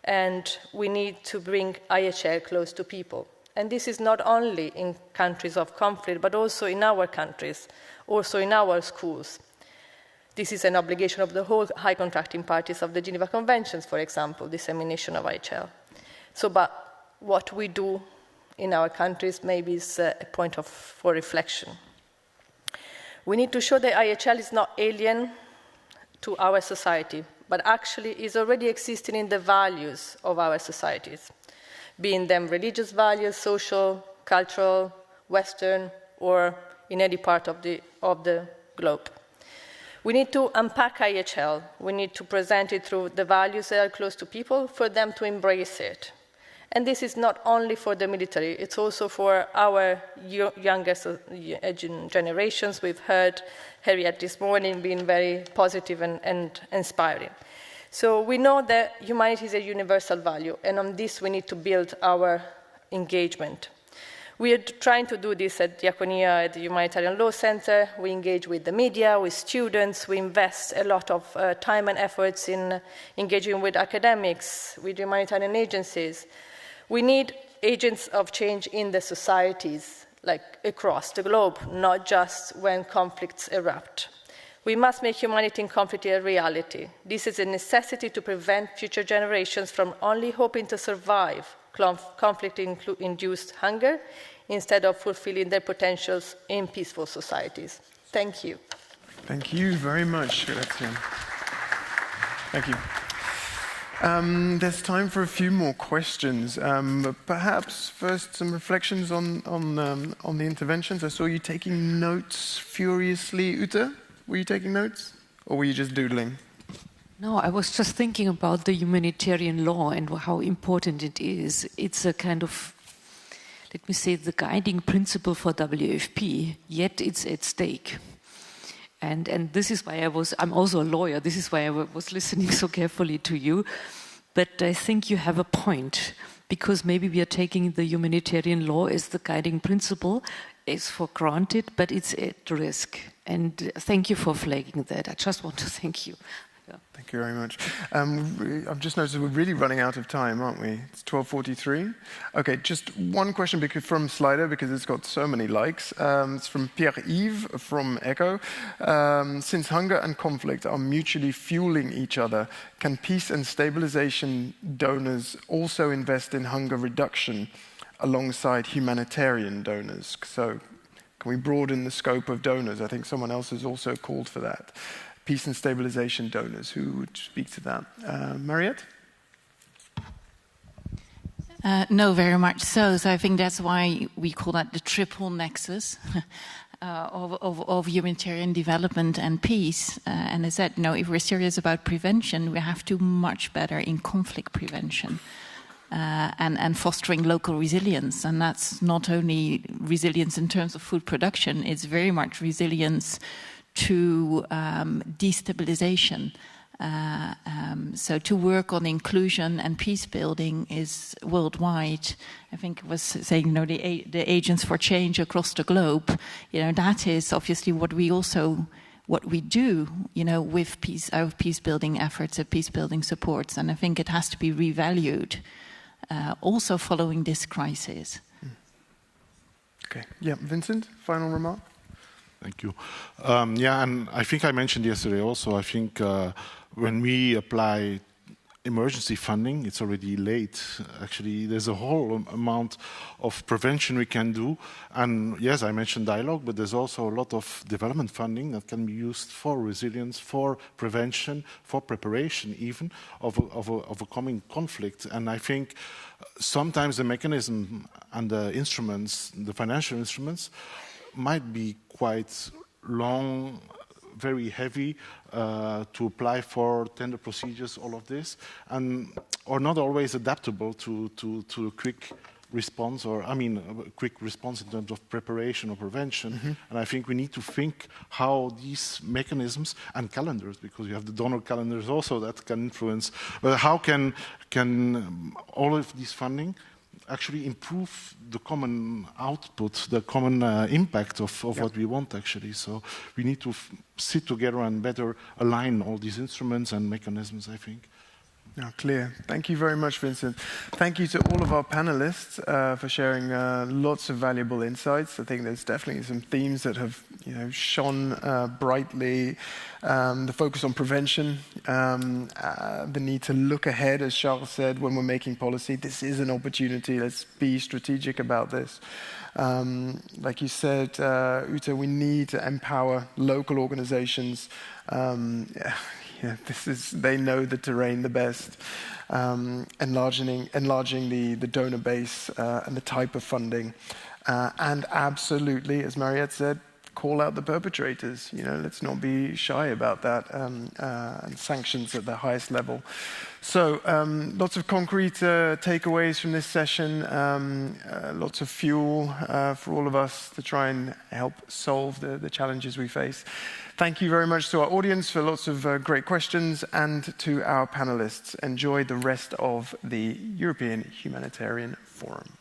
and we need to bring IHL close to people. And this is not only in countries of conflict, but also in our countries, also in our schools. This is an obligation of the whole high contracting parties of the Geneva Conventions, for example, dissemination of IHL. But what we do in our countries maybe is a point for reflection. We need to show that IHL is not alien to our society, but actually is already existing in the values of our societies, being them religious values, social, cultural, Western, or in any part of the globe. We need to unpack IHL. We need to present it through the values that are close to people for them to embrace it. And this is not only for the military, it's also for our younger generations. We've heard Harriet this morning being very positive and inspiring. So we know that humanity is a universal value, and on this we need to build our engagement. We are trying to do this at Diaconia, at the Humanitarian Law Center. We engage with the media, with students. We invest a lot of time and efforts in engaging with academics, with humanitarian agencies. We need agents of change in the societies, like across the globe, not just when conflicts erupt. We must make humanity in conflict a reality. This is a necessity to prevent future generations from only hoping to survive conflict-induced hunger instead of fulfilling their potentials in peaceful societies. Thank you. Thank you very much, Alexia. Thank you. There's time for a few more questions. Perhaps first some reflections on the interventions. I saw you taking notes furiously. Ute, were you taking notes? Or were you just doodling? No, I was just thinking about the humanitarian law and how important it is. It's a kind of, let me say, the guiding principle for WFP, yet it's at stake. And this is why I'm also a lawyer, this is why I was listening so carefully to you. But I think you have a point, because maybe we are taking the humanitarian law as the guiding principle, is for granted, but it's at risk. And thank you for flagging that. I just want to thank you. Thank you very much. I've just noticed we're really running out of time, aren't we? It's 12:43. Okay, just one question from Slido, because it's got so many likes. It's from Pierre-Yves from ECHO. Since hunger and conflict are mutually fueling each other, can peace and stabilization donors also invest in hunger reduction alongside humanitarian donors? So can we broaden the scope of donors? I think someone else has also called for that. Peace and stabilization donors. Who would speak to that? Mariette? No, very much so. So I think that's why we call that the triple nexus. of humanitarian development and peace. And as I said, if we're serious about prevention, we have to do much better in conflict prevention and fostering local resilience. And that's not only resilience in terms of food production, it's very much resilience to destabilization. So to work on inclusion and peace building is worldwide. I think it was saying, the agents for change across the globe. That is obviously what we do, with our peace building efforts, peace building supports, and I think it has to be revalued, also following this crisis. Okay. Yeah, Vincent, final remark. Thank you. And I think I mentioned yesterday also, I think when we apply emergency funding, it's already late. Actually, there's a whole amount of prevention we can do. And yes, I mentioned dialogue, but there's also a lot of development funding that can be used for resilience, for prevention, for preparation even of a coming conflict. And I think sometimes the mechanism and the instruments, the financial instruments, might be quite long, very heavy to apply for tender procedures, all of this, or not always adaptable to a quick response, a quick response in terms of preparation or prevention. Mm-hmm. And I think we need to think how these mechanisms and calendars, because you have the donor calendars also that can influence, but how can all of this funding actually improve the common output, the common impact of what we want, actually. So we need to sit together and better align all these instruments and mechanisms, I think. Yeah, clear. Thank you very much, Vincent. Thank you to all of our panelists for sharing lots of valuable insights. I think there's definitely some themes that have shone brightly. The focus on prevention, the need to look ahead, as Charles said, when we're making policy. This is an opportunity. Let's be strategic about this. Like you said, Ute, we need to empower local organizations. They know the terrain the best. Enlarging the donor base and the type of funding. And absolutely, as Mariette said, call out the perpetrators. Let's not be shy about that, and sanctions at the highest level. So lots of concrete takeaways from this session, lots of fuel for all of us to try and help solve the challenges we face. Thank you very much to our audience for lots of great questions, and to our panelists. Enjoy the rest of the European Humanitarian Forum.